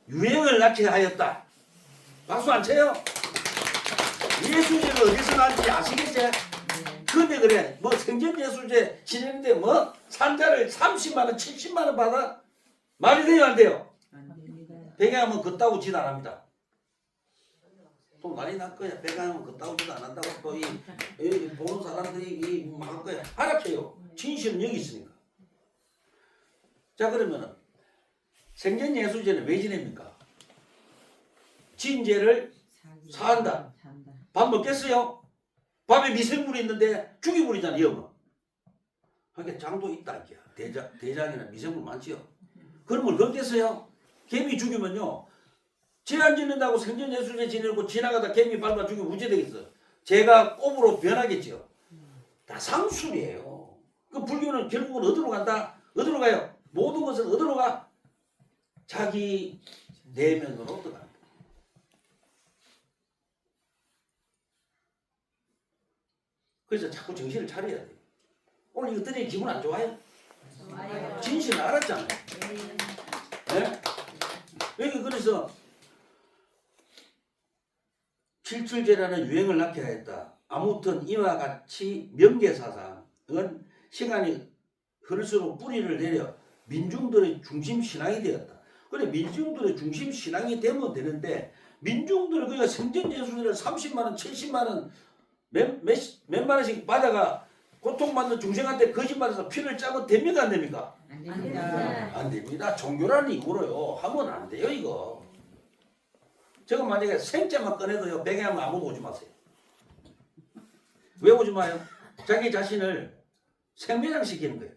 유행을 낳게 하였다. 박수 안 쳐요? 예수제가 어디서 나왔는지 아시겠지? 근데 그래 뭐 생전예술제 지내는데 뭐 산자를 30만원 70만원 받아? 말이 돼요 안 돼요? 백양하면 그따구 짓 안 합니다. 돈 많이 날 거야. 백양하면 그따구 짓 안 한다고 또 이 보는 사람들이 막 할 거야. 알아채요. 진실은 여기 있으니까. 자 그러면은 생전예술제는 왜 지냅니까? 진제를 사한다. 밥 먹겠어요? 밥에 미생물이 있는데 죽이버리잖아 염은. 그러니까 장도 있다 이게. 대장이나 미생물 많지요. 그런 걸 걷겠어요? 개미 죽이면요 죄 안 짓는다고 생전예술제 지내고 지나가다 개미 밟아 죽이면 무죄 되겠어. 죄가 꼽으로 변하겠죠. 다 상술이에요. 그 불교는 결국은 어디로 간다? 어디로 가요? 모든 것은 어디로 가? 자기 내면으로 들어간다. 그래서 자꾸 정신을 차려야 돼. 오늘 이거 들으니 기분 안 좋아요? 진실을 알았잖아요. 네? 여기 그래서 칠칠제라는 유행을 낳게 하였다. 아무튼 이와 같이 명계사상은 시간이 흐를수록 뿌리를 내려 민중들의 중심 신앙이 되었다. 그래 민중들의 중심 신앙이 되면 되는데 민중들 그냥 생전예술을 30만 원, 70만 원, 몇만 원씩 받아가 고통받는 중생한테 거짓말해서 피를 짜고 됩니까 안 됩니까?
안 됩니다.
안 됩니다. 종교라는 이유로요 하면 안 돼요 이거. 제가 만약에 생자만 꺼내도요 백양만 아무도 오지 마세요. 왜 오지 마요? 자기 자신을 생매장시키는 거예요.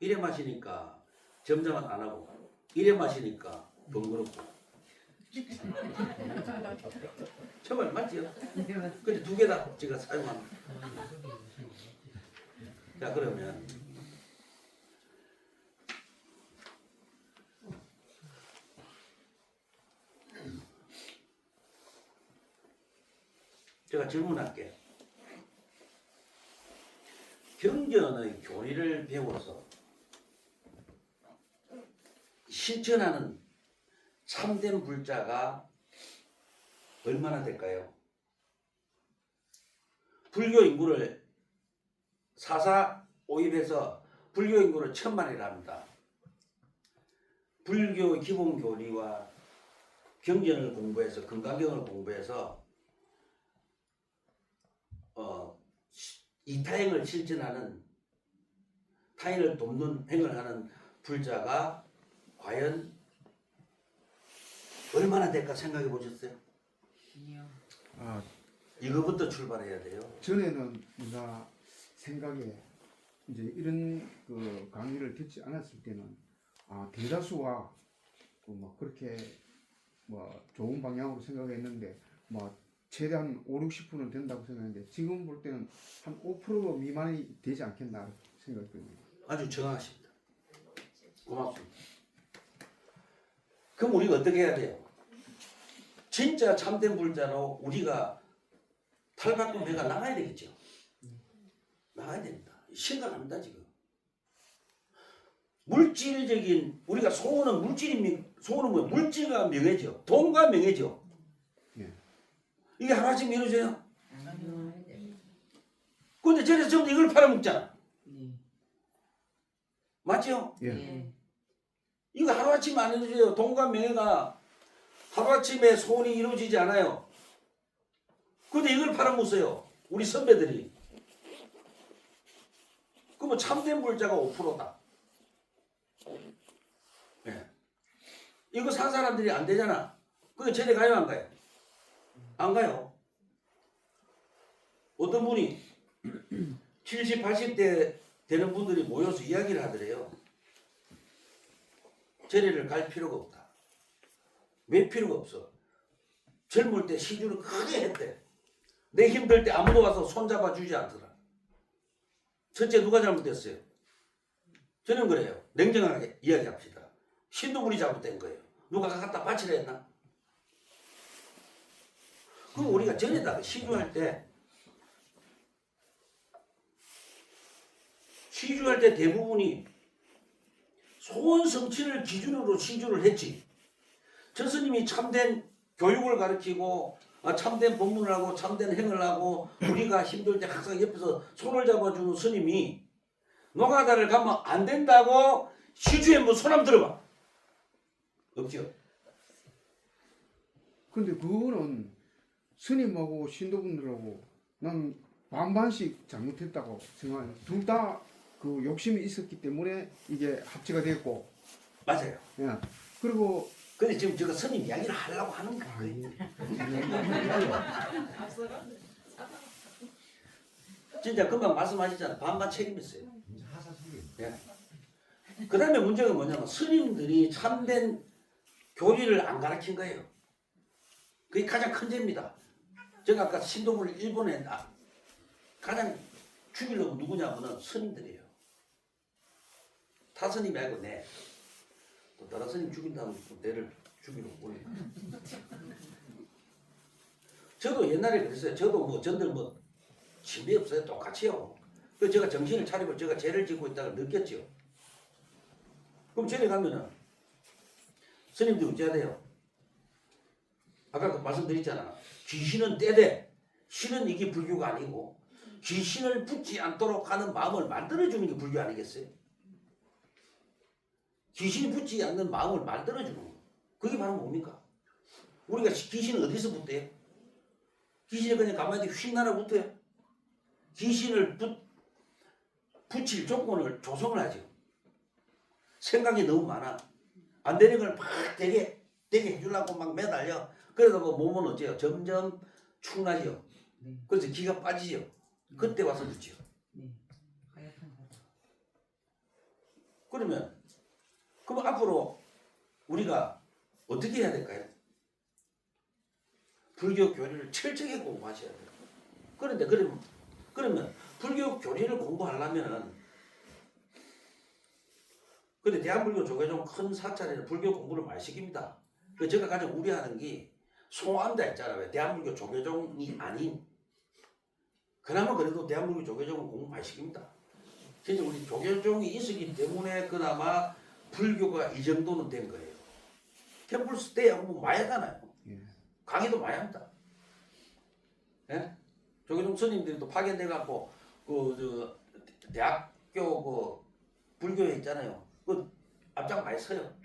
이래 마시니까 점잖은 안 하고 이래 마시니까 번거롭고 정말 맞지요? 근데 두 개 다 제가 사용합니다. 자 그러면 제가 질문할게요. 경전의 교리를 배워서 실천하는 참된 불자가 얼마나 될까요? 불교 인구를 사사 오입해서 불교 인구를 1000만이라 합니다. 불교 기본 교리와 경전을 공부해서 금강경을 공부해서 이타행을 실천하는 타인을 돕는 행을 하는 불자가 과연 얼마나 될까 생각해 보셨어요?
아,
이거부터 출발해야 돼요.
전에는 내가 생각에 이제 이런 그 강의를 듣지 않았을 때는 대다수가 뭐 그렇게 뭐 좋은 방향으로 생각했는데 뭐 최대한 5, 60%는 된다고 생각했는데 지금 볼 때는 한 5% 미만이 되지 않겠나 생각이 듭니다.
아주 정확하십니다. 고맙습니다. 그럼 우리가 어떻게 해야 돼요? 진짜 참된 불자로 우리가 탈바꿈 배가 나가야 되겠죠. 나가야 됩니다. 심각합니다 지금. 물질적인 우리가 소원은 소원은 뭐예요? 물질과 명예죠. 돈과 명예죠.
예.
이게 하나씩 이루어져요. 근데 저래서 전부 이걸 팔아먹잖아. 맞죠?
예.
이거 하루아침에 안 이루어져요. 돈과 명예가 하루아침에 소원이 이루어지지 않아요. 근데 이걸 팔아먹어요. 우리 선배들이. 그러면 참된 불자가 5%다. 예. 이거 산 사람들이 안 되잖아. 그게 제대 가요 안 가요? 안 가요. 어떤 분이 70, 80대 되는 분들이 모여서 이야기를 하더래요. 제례를 갈 필요가 없다. 왜 필요가 없어? 젊을 때 시주를 크게 했대. 내 힘들 때 아무도 와서 손잡아 주지 않더라. 첫째 누가 잘못됐어요? 저는 그래요. 냉정하게 이야기합시다. 신도분이 잘못된 거예요. 누가 갖다 바치라 했나? 그럼 우리가 전에다가 시주할 때 대부분이 소원 성취를 기준으로 시주를 했지. 저 스님이 참된 교육을 가르치고 참된 법문을 하고 참된 행을 하고 우리가 힘들 때 항상 옆에서 손을 잡아주는 스님이 노가다를 가면 안 된다고 시주에 뭐 손 한번 들어봐. 없죠.
근데 그거는 스님하고 신도분들하고 난 반반씩 잘못했다고 생각해요. 둘 다 그 욕심이 있었기 때문에 이게 합치가 됐고.
맞아요.
예. 그리고
근데 지금 제가 스님 이야기를 하려고 하는 거예요. 진짜 금방 말씀하셨잖아요. 반반 책임 있어요. 예. 그 다음에 문제가 뭐냐면 스님들이 참된 교리를 안 가르친 거예요. 그게 가장 큰 죄입니다. 제가 아까 신도분을 일본에 가장 죽일 놈은 누구냐면은 스님들이에요. 타스님 말고 내. 또 다른 스님 죽인 다음에 또 내를 죽이러 올려. 저도 옛날에 그랬어요. 저도 뭐 전들 뭐 신비 없어요. 똑같이요. 그래서 제가 정신을 차리고 제가 죄를 짓고 있다가 느꼈죠. 그럼 절에 가면은 스님들이 어째야 돼요? 아까 그 말씀드렸잖아. 귀신은 떼대. 신은 이게 불교가 아니고 귀신을 붙지 않도록 하는 마음을 만들어주는 게 불교 아니겠어요? 귀신이 붙지 않는 마음을 만들어주는 거. 그게 바로 뭡니까? 우리가 귀신은 어디서 붙대요? 귀신이 그냥 가만히 휙 날아붙어요. 귀신을 붙일 조건을 조성을 하죠. 생각이 너무 많아. 안 되는 걸 막 되게 해주려고 막 매달려. 그러다 그 몸은 어째요? 점점 축나지요. 그래서 기가 빠지죠. 그때 와서 붙지요. 그러면 앞으로 우리가 어떻게 해야 될까요? 불교 교리를 철저하게 공부하셔야 돼요. 그런데 그러면 불교 교리를 공부하려면은 근데 대한불교 조계종 큰 사찰에는 불교 공부를 많이 시킵니다. 그래서 제가 가장 우려하는 게 송암자 있잖아요. 대한불교 조계종이 아닌 그나마 그래도 대한불교 조계종은 공부 많이 시킵니다. 진짜 우리 조계종이 있었기 때문에 그나마 불교가 이 정도는 된 거예요. 템플스테이하고 뭐 많이 하잖아요.
예.
강의도 많이 합니다. 예? 조계종 스님들이 또 파견돼 갖고 대학교 불교에 있잖아요. 그 앞장 많이 서요.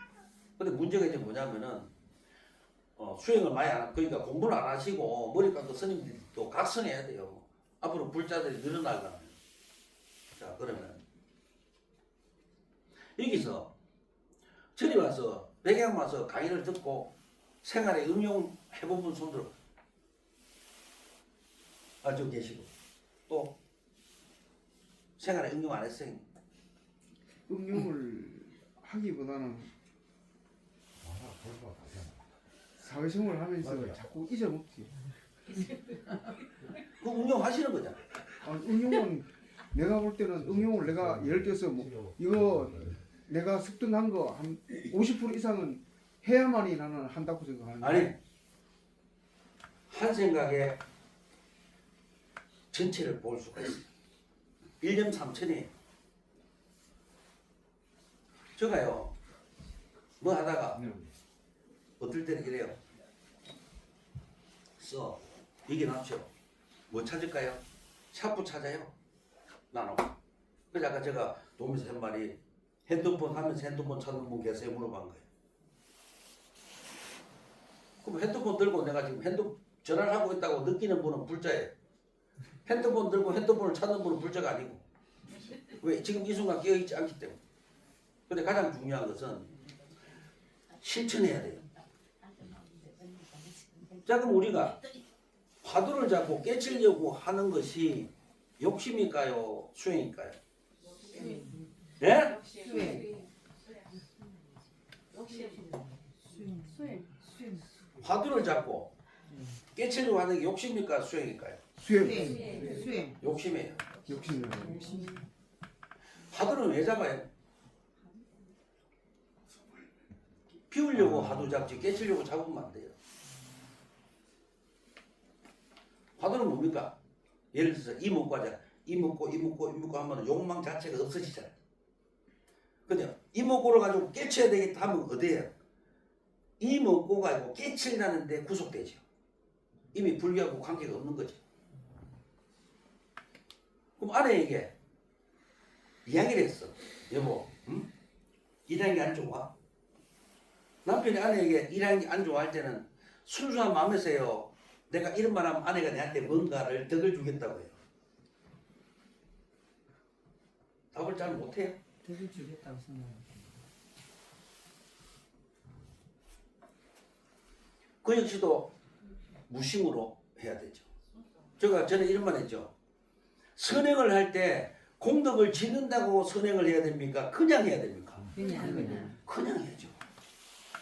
근데 문제가 이제 뭐냐면은 수행을 많이 안 하고 그러니까 공부를 안 하시고 머리 깎고 스님들이 또 각성해야 돼요. 앞으로 불자들이 늘어나거든요. 자 그러면 여기서 저리 와서 백양 와서 강의를 듣고 생활에 응용해본 분 손들어. 저 계시고 또 생활에 응용 안 했어요.
응용을 하기보다는 사회생활을 하면서
맞아요.
자꾸 잊어먹지.
그 응용하시는 거잖아.
응용은 내가 볼 때는 응용을 내가 예를 들어서 뭐 이거 내가 습득한 거 한 50% 이상은 해야만이 나는 한다고 생각하는데.
아니 한 생각에 전체를 볼 수가 있어요. 1년 3천이에요. 제가요 뭐 하다가 어떨 때는 이래요. 이게 낫죠. 뭐 찾을까요? 샤프 찾아요. 나눠. 그래서 아까 제가 도움에서 한 말이 핸드폰 하면서 핸드폰 찾는 분 계세요? 물어본 거예요. 그럼 핸드폰 들고 내가 지금 전화를 하고 있다고 느끼는 분은 불자예요. 핸드폰 들고 핸드폰을 찾는 분은 불자가 아니고. 왜? 지금 이 순간 깨어있지 않기 때문에. 근데 가장 중요한 것은 실천해야 돼요. 자 그럼 우리가 화두를 잡고 깨치려고 하는 것이 욕심일까요? 수행일까요? 예? 화두를 잡고 깨치려고 하는 게 욕심일까요? 수행일까요?
수행.
욕심이에요.
욕심이요.
화두는 왜 잡아요? 피우려고 화두 잡지 깨치려고 잡으면 안 돼요. 화두는 뭡니까? 예를 들어서 이 먹고 하자. 이 먹고 하면 욕망 자체가 없어지잖아요. 근데 이 먹고를 가지고 깨쳐야 되겠다 하면 어디에요? 이 먹고가 아니고 깨치려는데 구속되죠. 이미 불교하고 관계가 없는 거죠. 그럼 아내에게 이야기를 했어. 여보, 응? 일하는 게 안 좋아? 남편이 아내에게 일하는 게 안 좋아할 때는 순수한 마음에서요. 내가 이런 말 하면 아내가 내한테 뭔가를 덕을 주겠다고 해요. 답을 잘 못해요.
덕을 주겠다고 생각해요.
그 역시도 무심으로 해야 되죠. 제가 전에 이런 말 했죠. 선행을 할 때 공덕을 짓는다고 선행을 해야 됩니까? 그냥 해야 됩니까?
그냥
그냥 해야죠.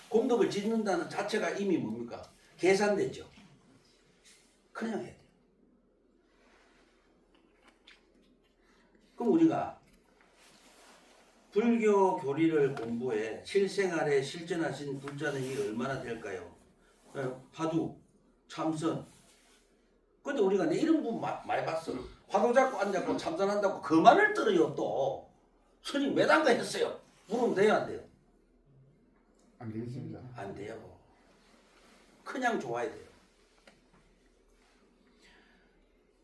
공덕을 짓는다는 자체가 이미 뭡니까? 계산됐죠. 그냥 해야 돼요. 그럼 우리가 불교 교리를 공부해 실생활에 실천하신 불자는 이 얼마나 될까요? 화두, 참선. 근데 우리가 내 이런 분 많이 봤어. 화두 잡고 앉았고 참선한다고 그만을 들어요 또. 스님 왜 단가 했어요? 물으면 돼요 안 돼요?
안 되겠습니다.
안 돼요. 그냥 좋아야 돼요.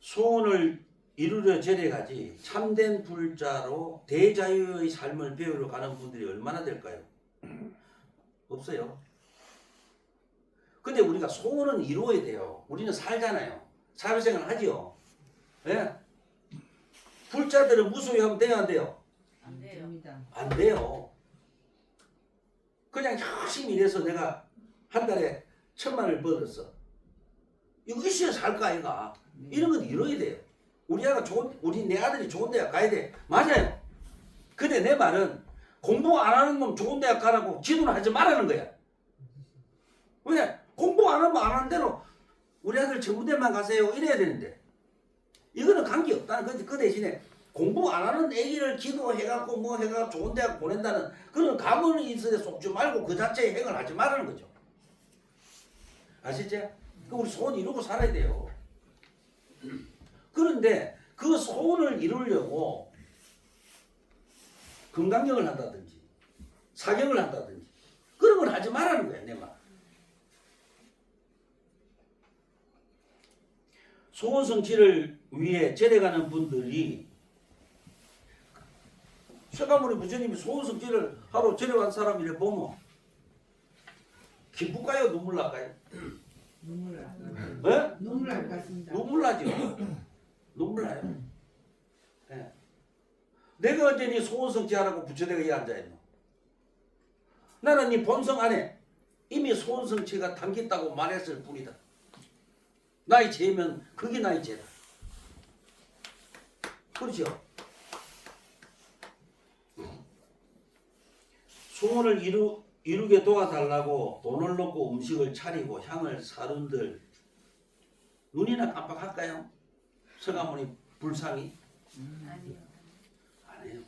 소원을 이루려 절에가지 참된 불자로 대자유의 삶을 배우러 가는 분들이 얼마나 될까요? 없어요. 근데 우리가 소원은 이루어야 돼요. 우리는 살잖아요. 사회생활 하지요. 예? 불자들은 무소유하면 돼요, 안 돼요?
안 돼요.
됩니다.
안 돼요. 그냥 열심히 일해서 내가 한 달에 1,000만 원을 벌었어. 이거 있어야 살까 아이가? 이런 건 이뤄야 돼요. 내 아들이 좋은 대학 가야 돼. 맞아요. 근데 내 말은 공부 안 하는 놈 좋은 대학 가라고 지도는 하지 말라는 거야. 왜? 공부 안 하면 안 하는 대로 우리 아들 전문대만 가세요 이래야 되는데 이거는 관계없다는 거지. 그 대신에 공부 안 하는 애기를 기도해갖고 뭐 해가 좋은 대학 보낸다는 그런 가문이 있어야 속지 말고 그 자체에 행을 하지 말라는 거죠. 아시죠? 그 우리 소원 이루고 살아야 돼요. 그런데 그 소원을 이루려고 건강경을 한다든지 사경을 한다든지 그런 걸 하지 말라는 거야 내 말. 소원 성취를 위해 절에가는 분들이 서가모니 부처님이 소원 성취를 하러 절에간 사람이래 보면 기쁠까요? 눈물 날까요?
눈물 날 것 같아요.
네?
눈물 날 것 같습니다.
눈물 나죠. 눈물 나요. 네. 내가 언제 네 소원 성취하라고 부처대가 앉아있노? 나는 네 본성 안에 이미 소원 성취가 담겼다고 말했을 뿐이다. 나의 죄면 그게 나의 죄다. 그렇죠? 소원을 이루게 도와달라고 돈을 넣고 음식을 차리고 향을 사른들 눈이나 깜빡할까요? 서가모니 불상이?
아니요.
안 해요.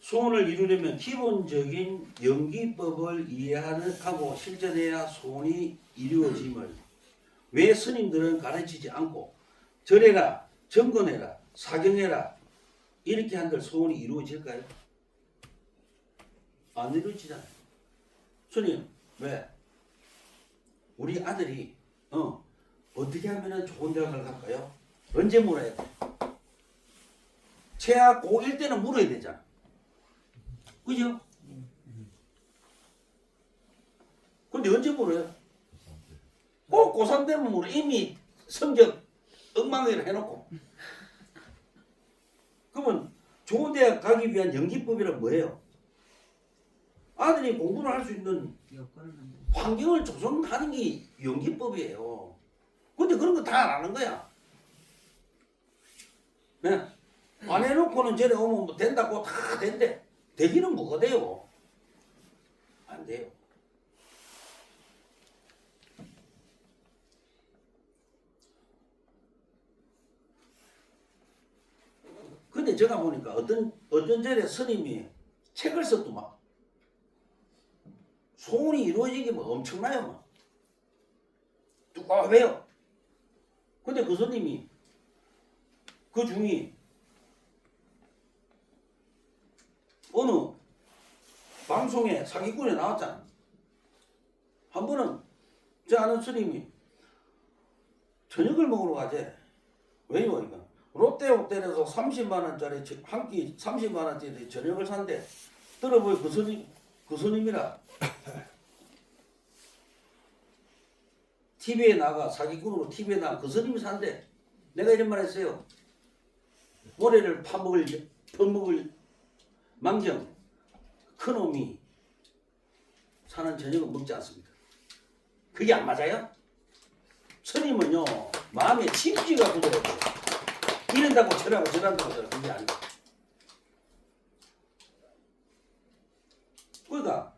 소원을 이루려면 기본적인 연기법을 이해하고 실천해야 소원이 이루어짐을 왜 스님들은 가르치지 않고 절해라, 정건해라, 사경해라 이렇게 한들 소원이 이루어질까요? 안 이루어지잖아요. 스님 왜? 우리 아들이 어떻게 하면 좋은 대학을 갈까요? 언제 물어야 돼? 최하 고1 때는 물어야 되잖아. 그죠? 근데 언제 물어요? 꼭 고3 되면 물어. 이미 성적 엉망이라 해놓고. 그러면 좋은 대학 가기 위한 연기법이란 뭐예요? 아들이 공부를 할 수 있는
여건을 만들어.
환경을 조성하는 게 연기법이에요. 근데 그런 거 다 안 하는 거야. 네. 안 해놓고는 전에 오면 뭐 된다고 다 된대. 되기는 뭐가 돼요? 안 돼요. 근데 제가 보니까 어떤 전에 스님이 책을 썼더만 소원이 이루어지기 뭐 엄청나요 막. 뚜까매요. 근데 그 스님이 그 중이 어느 방송에 사기꾼에 나왔잖아. 한 번은 저 아는 스님이 저녁을 먹으러 가재. 왜요 이거? 롯데호텔에서 30만원짜리 한 끼 30만원짜리 저녁을 산대. 들어보니 그 스님이라 TV에 나가 사기꾼으로 TV에 나가 그 스님이 산대. 내가 이런 말 했어요. 모래를 퍼먹을 망정 큰놈이 사는 저녁은 먹지 않습니다. 그게 안 맞아요? 스님은요 마음에 침지가 굳어야 돼요. 이런다고 저런다고 그게 아니에요. 그러니까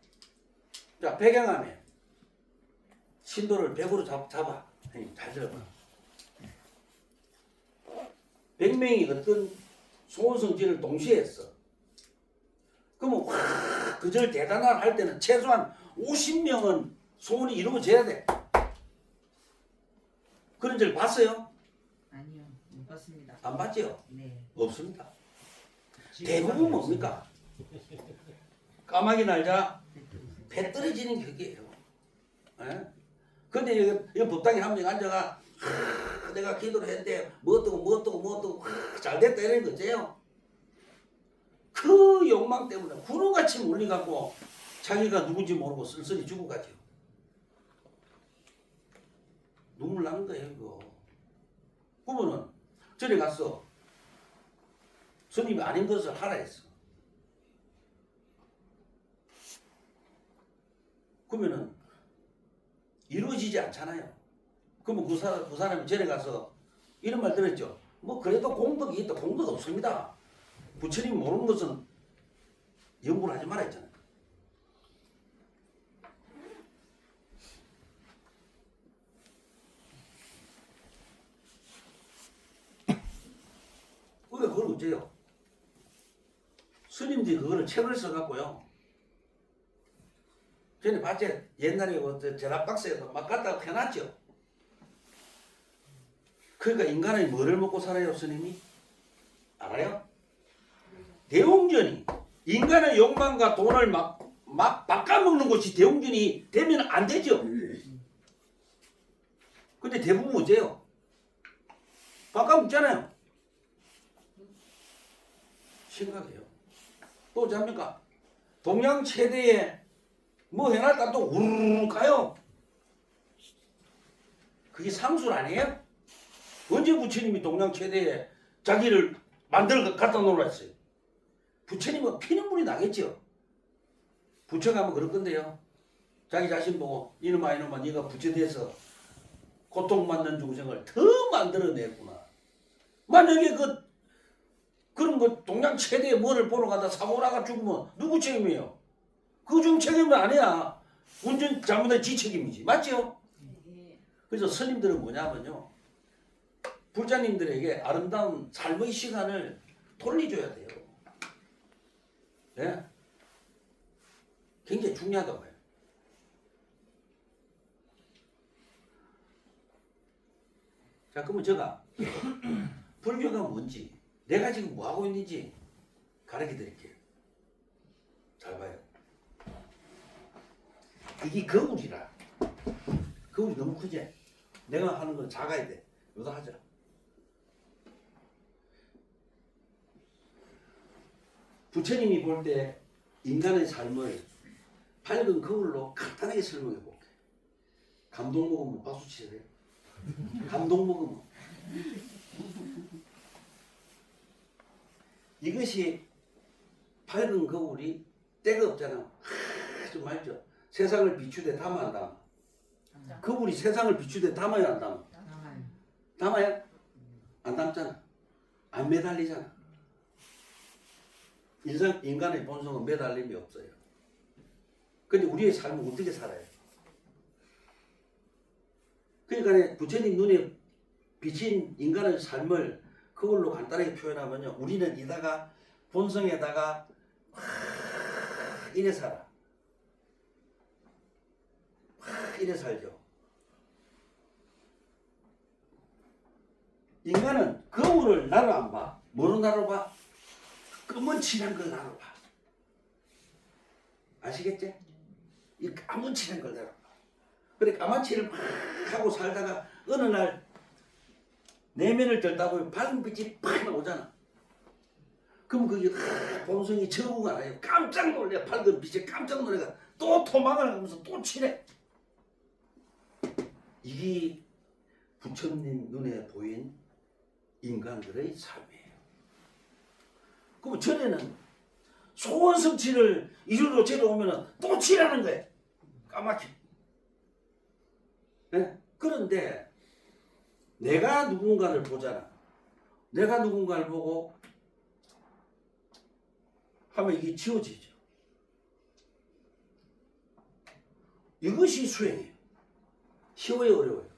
자 배경화면 신도를 100으로 잡아. 잘 들어봐. 100명이 어떤 소원성취를 동시에 했어. 그러면 그절 대단한 할 때는 최소한 50명은 소원이 이루어져야 돼. 그런 절 봤어요?
아니요, 못 봤습니다.
안 봤죠?
네.
없습니다. 대부분 뭡니까? 까마귀 날자 배 떨어지는 격이에요. 예? 근데 여기 법당에 한 명 앉아가 내가 기도를 했는데 뭐 어떠고 잘 됐다 이런 거지요. 그 욕망 때문에 구름같이 몰려갖고 자기가 누군지 모르고 쓸쓸히 죽어가죠. 눈물 나는 거예요, 그거. 그러면은 전에 가서 스님이 아닌 것을 하라 했어. 그러면은 이루어지지 않잖아요. 그러면 그 사람이 전에 가서 이런 말 들었죠. 뭐 그래도 공덕이 있다. 공덕 없습니다. 부처님 모르는 것은 연구를 하지 말아 했잖아요. 우리가 그걸 어째요? 스님들이 그거를 책을 써갖고요. 전에 봤지? 옛날에 제랍박스에서 막 갖다가 해놨죠. 그러니까 인간이 뭐를 먹고 살아요, 스님이? 알아요? 대웅전이 인간의 욕망과 돈을 막 바꿔먹는 것이 대웅전이 되면 안 되죠. 근데 대부분 어째요? 바꿔먹잖아요. 심각해요. 또 잡니까? 동양 최대의 뭐 해놨다 또 우르르 가요. 그게 상술 아니에요? 언제 부처님이 동양 최대의 자기를 만들어 갖다 놓으라 했어요? 부처님은 피눈물이 나겠죠. 부처 가면 그럴 건데요. 자기 자신 보고 이놈아 네가 부처 돼서 고통받는 중생을 더 만들어냈구나. 만약에 그런 거 동양 최대의 뭐를 보러 가다 사고 나가 죽으면 누구 책임이에요? 그 중 책임은 아니야. 운전 잘못한 지 책임이지. 맞죠? 그래서 스님들은 뭐냐면요. 불자님들에게 아름다운 삶의 시간을 돌려줘야 돼요. 예? 굉장히 중요하다고 해요. 자, 그러면 제가 불교가 뭔지, 내가 지금 뭐 하고 있는지 가르쳐 드릴게요. 잘 봐요. 이게 거울이라. 거울이 너무 크지? 내가 하는 건 작아야 돼. 여기다 하자. 부처님이 볼 때 인간의 삶을 밝은 거울로 간단하게 설명해 볼게. 감동 먹으면 박수 치세요. 감동 먹으면. 이것이 밝은 거울이 때가 없잖아. 좀 알죠? 세상을 비추되 담아 안 담아? 거울이 세상을 비추되 담아야 안 담아? 담아요? 안 담잖아. 안 매달리잖아. 인간의 본성은 매달림이 없어요. 근데 우리의 삶은 어떻게 살아요? 그러니까 부처님 눈에 비친 인간의 삶을 그걸로 간단하게 표현하면요. 우리는 이다가 본성에다가 이래 살아. 이래 살죠. 인간은 거울을 나로 안 봐. 뭐로 나로 봐? 까만칠한 걸 나로 봐. 아시겠지? 이 까만칠한 걸 나로 봐. 그래 까만칠을 막 하고 살다가 어느 날 내면을 들다 보면 밝은 빛이 팍 나오잖아. 그럼 그게 본성이 적응 안 해요. 깜짝 놀래. 밝은 빛에 깜짝 놀래가 또 도망을 가면서 또 칠해. 이게 부처님 눈에 보인 인간들의 삶이에요. 그럼 전에는 소원 성취를 이루러 제로 오면은 또 칠하는 거예요. 까맣게. 네? 그런데 내가 누군가를 보잖아. 내가 누군가를 보고 하면 이게 지워지죠. 이것이 수행이에요. 쉬워요, 어려워요?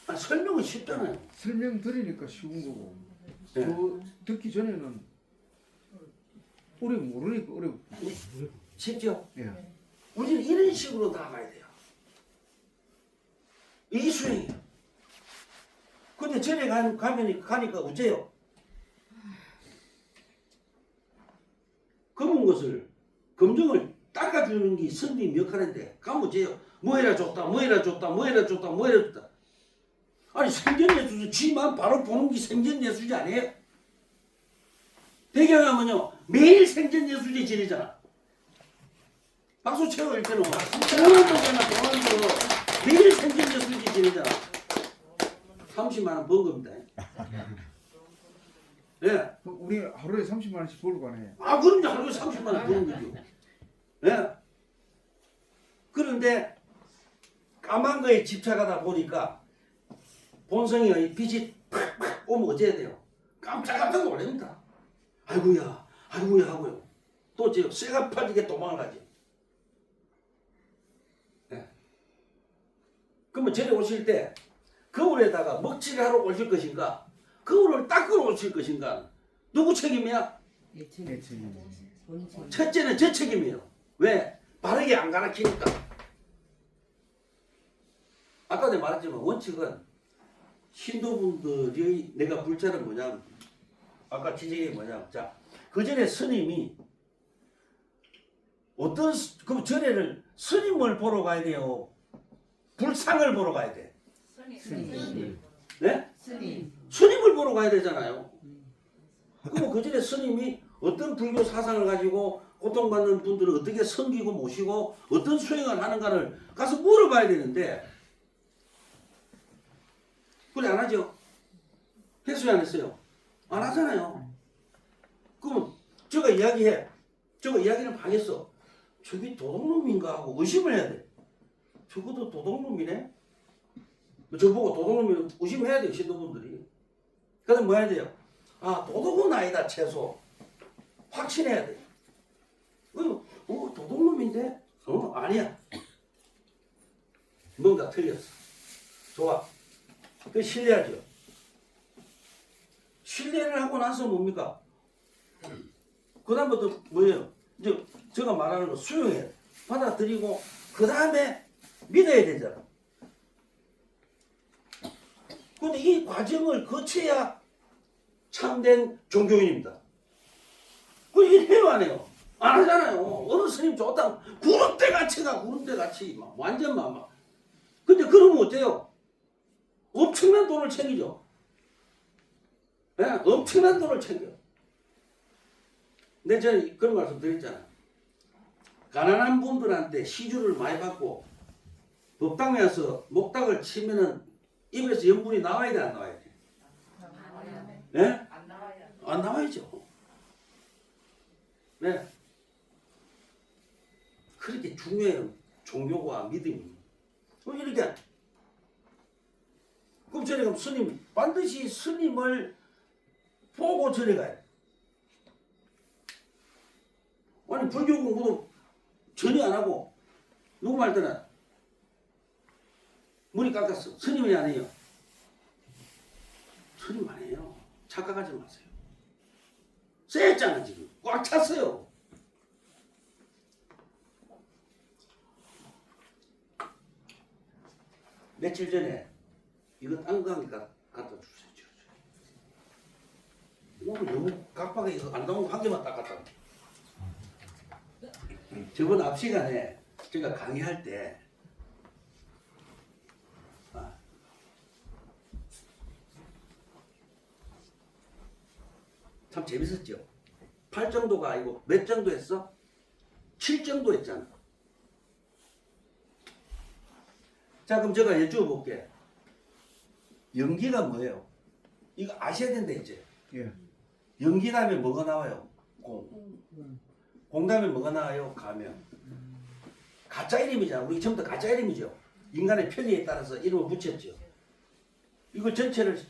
아니, 설명은 쉽잖아요.
설명드리니까 쉬운 거고.
네.
저 듣기 전에는 오래 모르니까 어렵고.
쉽죠?
예.
우리는 이런 식으로 나가야 돼요. 이게 수행이에요. 근데 전에 가니까 어째요? 검은 것을, 검정을 닦아주는 게 선생님 역할인데, 가면 어째요? 뭐 해라 줬다, 뭐 해라 줬다, 뭐 해라 줬다, 뭐 해라 줬다. 아니, 생전예수지, 지만 바로 보는 게 생전예수지 아니에요? 배경하면요 매일 생전예술제 지내잖아. 박수 채워 일때는 동안도 매일 생전예술제 지내잖아. 30만 원 번 겁니다. 예.
우리 하루에 30만 원씩 벌고 가네.
아 그럼요 하루에 30만 원 버는 거죠. 예. 그런데 까만 거에 집착하다 보니까 본성의 빛이 팍팍 오면 어째야 돼요? 깜짝깜짝 놀랍니다. 아이고야 하고요. 또 저 쇠가 빠지게 도망을 가죠. 예. 그러면 절에 오실 때 거울에다가 먹칠을 하러 오실 것인가? 거울을 닦으러 오실 것인가? 누구 책임이야?
내 책임.
내 책임.
본인 책임.
첫째는 제 책임이에요. 왜? 바르게 안 가르치니까. 아까 내가 말했지만 원칙은 신도분들이 내가 불자는 뭐냐, 아까 지적이 뭐냐, 자, 그 전에 스님이 어떤 그럼 전에는 스님을 보러 가야 돼요. 불상을 보러 가야 돼.
스님.
네?
스님.
스님을 보러 가야 되잖아요. 그럼 그 전에 스님이 어떤 불교 사상을 가지고 고통받는 분들을 어떻게 섬기고 모시고 어떤 수행을 하는가를 가서 물어봐야 되는데 그래 안 하죠? 했어요 안 했어요? 안 하잖아요. 그럼 저가 이야기해. 저거 이야기는 방했어. 저기 도둑놈인가 하고 의심을 해야 돼. 저것도 도둑놈이네? 저보고 도둑놈이면 의심해야 돼요 신도분들이. 그래서 뭐 해야 돼요? 아 도둑은 아니다 최소. 확신해야 돼. 도둑놈인데? 아니야. 뭔가 틀렸어. 좋아. 그 신뢰하죠. 신뢰를 하고 나서 뭡니까? 그 다음부터 뭐예요? 이제 제가 말하는 거 수용해야 돼. 받아들이고 그 다음에 믿어야 되잖아. 근데 이 과정을 거쳐야 참된 종교인입니다. 그 일 해요 안 해요? 안 하잖아요. 어느 스님 좋다 구름대같이 가 구름대같이 막 완전 막. 근데 그러면 어때요? 엄청난 돈을 챙기죠. 네? 엄청난 돈을 챙겨. 근데 저는 그런 말씀 드렸잖아요. 가난한 분들한테 시주를 많이 받고 법당에 와서 목닥을 치면은 입에서 염분이 나와야 돼 안 나와야 돼? 네?
안 나와요.
안 나와야죠. 네. 그렇게 중요해요. 종교와 믿음이. 이렇게. 그럼 절에 가면 스님, 반드시 스님을 보고 절에 가야 돼. 아니, 불교 공부도 전혀 안 하고, 누구 말 때는 머리 깎았어. 스님이 아니에요. 스님 아니에요. 착각하지 마세요. 쎄했잖아, 지금. 꽉 찼어요. 며칠 전에 이거 땅강에 갖다 주세요. 오늘 너무 깜빡이 이거 안 나온 거 한 개만 딱 갖다 줘. 저번 앞 시간에 제가 강의할 때 참 재밌었죠. 8 정도가 아니고 몇 정도 했어? 7 정도 했잖아. 자 그럼 제가 여쭤볼게. 연기가 뭐예요? 이거 아셔야 된다 이제.
예.
연기 다음에 뭐가 나와요? 공. 공 다음에 뭐가 나와요? 가면. 가짜 이름이잖아. 우리 처음부터 가짜 이름이죠. 인간의 편리에 따라서 이름을 붙였죠. 이거 전체를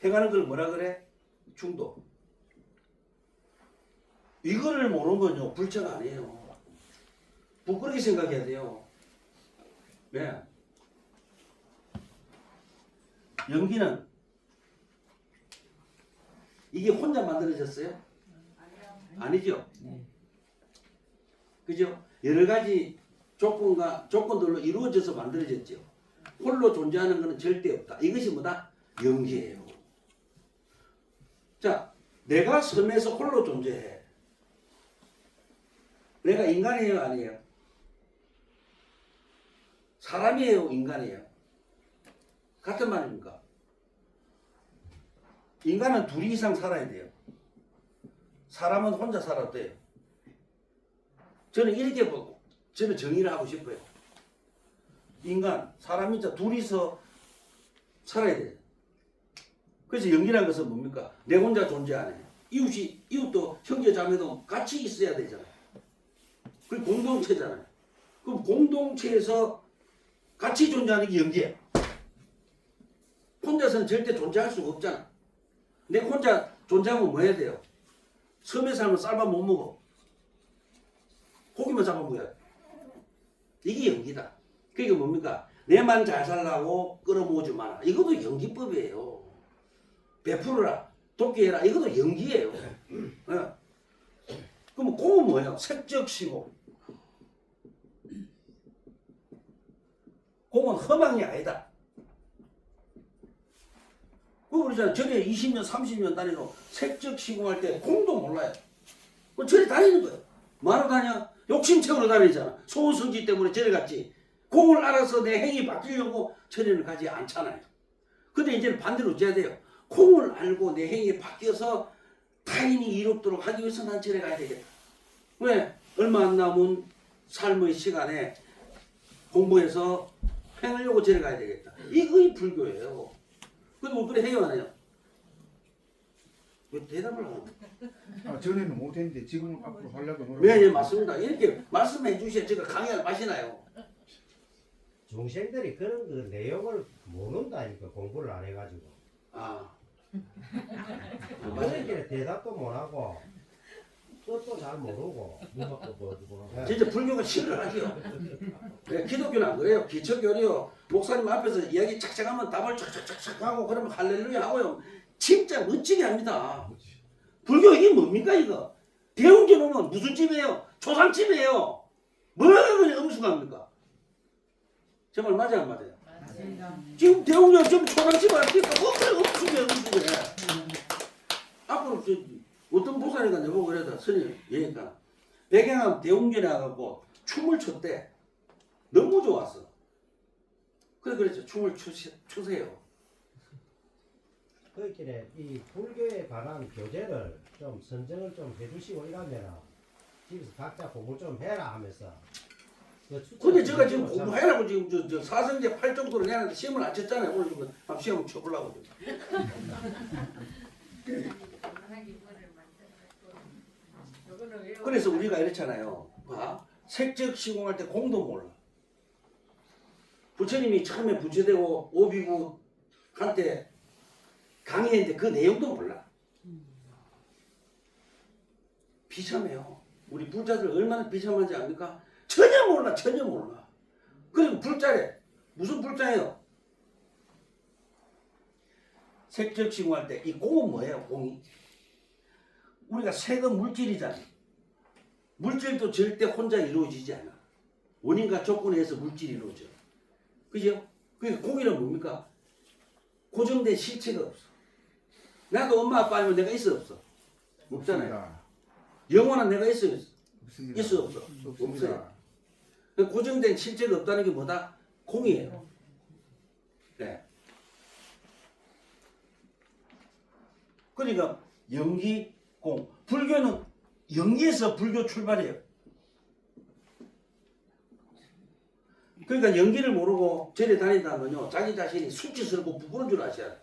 해가는 걸 뭐라 그래? 중도. 이거를 모르면요 불자가 아니에요. 부끄럽게 생각해야 돼요. 왜? 연기는 이게 혼자 만들어졌어요? 아니죠. 그죠? 여러 가지 조건들로 이루어져서 만들어졌죠. 홀로 존재하는 것은 절대 없다. 이것이 뭐다? 연기예요. 자, 내가 섬에서 홀로 존재해. 내가 인간이에요, 아니에요? 사람이에요, 인간이에요? 같은 말입니까? 인간은 2 이상 살아야 돼요. 사람은 혼자 살아도 돼요. 저는 이렇게 보고 저는 정의를 하고 싶어요. 인간, 사람이 진짜 둘이서 살아야 돼요. 그래서 연기라는 것은 뭡니까? 내 혼자 존재 안 해요. 이웃도 형제 자매도 같이 있어야 되잖아요. 그게 공동체잖아요. 그럼 공동체에서 같이 존재하는 게 연기예요. 혼자서는 절대 존재할 수가 없잖아. 내가 혼자 존재하면 뭐 해야 돼요? 섬에 살면 쌀밥 못 먹어. 고기만 잡아 먹어야 돼. 이게 연기다. 그게 뭡니까? 내만 잘 살라고 끌어모으지 마라. 이것도 연기법이에요. 베풀어라. 돕게 해라. 이것도 연기예요. 네. 그럼 공은 뭐예요? 색적 시공. 공은 허망이 아니다. 그러잖아요. 절에 20년, 30년 다니고 색적 시공할 때 공도 몰라요. 그 절에 다니는 거예요. 뭐하러 다녀? 욕심 채우러 다니잖아. 소원성지 때문에 절에 갔지. 공을 알아서 내 행위 바뀌려고 절에는 가지 않잖아요. 근데 이제는 반대로 어째야 돼요? 공을 알고 내 행위 바뀌어서 타인이 이롭도록 하기 위해서 난 절에 가야 되겠다. 왜? 얼마 안 남은 삶의 시간에 공부해서 행하려고 절에 가야 되겠다. 이거이 불교예요. 근데 뭐 그래 해요 안 해요? 왜 대답을 안 해요?
아, 전에는 못했는데 지금은 앞으로 하려고 노력.
네, 예, 맞습니다. 이렇게 말씀해 주셔야 제가 강의할 맛이 나요.
중생들이 그런 그 내용을 모른다니까 공부를 안 해가지고.
아, 맞아요.
그러니까 대답도 못하고 뜻도 잘 모르고.
진짜 불교가 싫어하죠. 네, 기독교는 안 그래요. 기초교리요. 목사님 앞에서 이야기 착착하면 답을 착착착착 하고 그러면 할렐루야 하고요. 진짜 멋지게 합니다. 불교 이게 뭡니까 이거? 대웅전 오면 무슨 집이에요? 초상집이에요. 뭐가 그냥 음수갑니까? 정말 맞아요 안 맞아요?
맞습니다.
지금 대웅전 좀 초상집 할때니까 뭐 그래 음수게 음수게. 앞으로 어떤 보살이가 내보고 그래도 스님 얘니까 백양암 대웅전에 와갖고 춤을 췄대. 너무 좋았어. 그래 그랬죠. 춤을 추세요.
그렇게 이 불교에 관한 교재를 좀 선정을 좀 해주시고 이러면 집에서 각자 공부 좀 해라 하면서.
근데 제가 지금 공부해라고 지금 저 사성제 8정도를 내는데 시험을 안 쳤잖아요. 오늘 좀 한번 시험을 쳐보려고. 그래서 우리가 이렇잖아요. 봐. 색적 시공할 때 공도 몰라. 부처님이 처음에 부처되고 오비구 한테 강의했는데 그 내용도 몰라. 비참해요. 우리 불자들 얼마나 비참한지 압니까? 전혀 몰라, 전혀 몰라. 그리고 불자래. 무슨 불자예요? 색적 시공할 때 이 공은 뭐예요? 공이 우리가 색은 물질이잖아요. 물질도 절대 혼자 이루어지지 않아. 원인과 조건에 의해서 물질이 이루어져. 그죠? 그러니까 공이란 뭡니까? 고정된 실체가 없어. 나도 엄마 아빠 아니면 내가 있어 없어? 없잖아요. 영원한 내가 있어 없어?
없습니다.
있어 없어?
없습니다.
없어요. 그 고정된 실체가 없다는 게 뭐다? 공이에요. 네. 그러니까 연기, 공. 불교는 연기에서 불교 출발이에요. 그러니까 연기를 모르고 절에 다닌다면요, 자기 자신이 수치스럽고 부끄러운 줄 아셔야 돼요.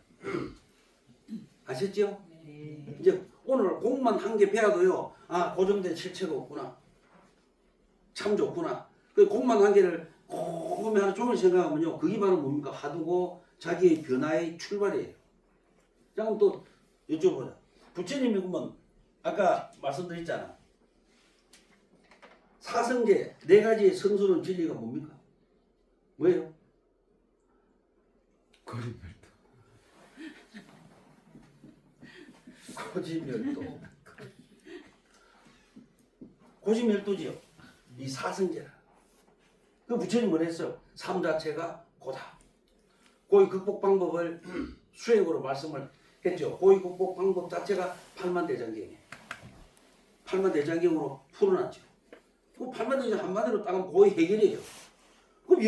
아셨죠?
네.
이제 오늘 공만 한 개 배워도요, 아, 고정된 실체가 없구나. 참 좋구나. 그 공만 한 개를 곰곰이 하루 종일 생각하면요, 그게 바로 뭡니까? 하두고 자기의 변화의 출발이에요. 자, 그럼 또 여쭤보자. 부처님이 그러면 아까 말씀드렸잖아. 사성제 네 가지의 성스러운 진리가 뭡니까? 뭐예요?
거짓말도.
고지멸도. 고지멸도지요. 이 사성제라. 그 부처님 뭐라 했어요? 삶 자체가 고다. 고의 극복 방법을 수행으로 말씀을 했죠. 고의 극복 방법 자체가 팔만대장경이에요. 팔만대장경으로 풀어놨죠. 그 팔만대장 한마디로 따면 고의 해결이에요. 그럼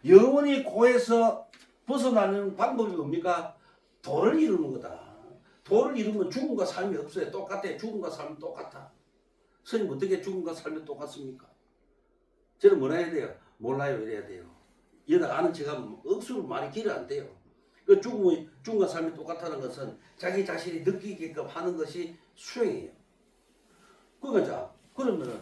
영원히 고에서 벗어나는 방법이 뭡니까? 도를 이루는 거다. 도를 이루면 죽음과 삶이 없어요. 똑같아요. 죽음과 삶은 똑같아. 스님 어떻게 죽음과 삶이 똑같습니까? 저는 뭐라 해야 돼요? 몰라요 이래야 돼요. 여기다 아는 척하면 억수로 말이 길어 안 돼요. 그 죽음과 삶이 똑같다는 것은 자기 자신이 느끼게끔 하는 것이 수행이에요. 그러니까 자, 그러면은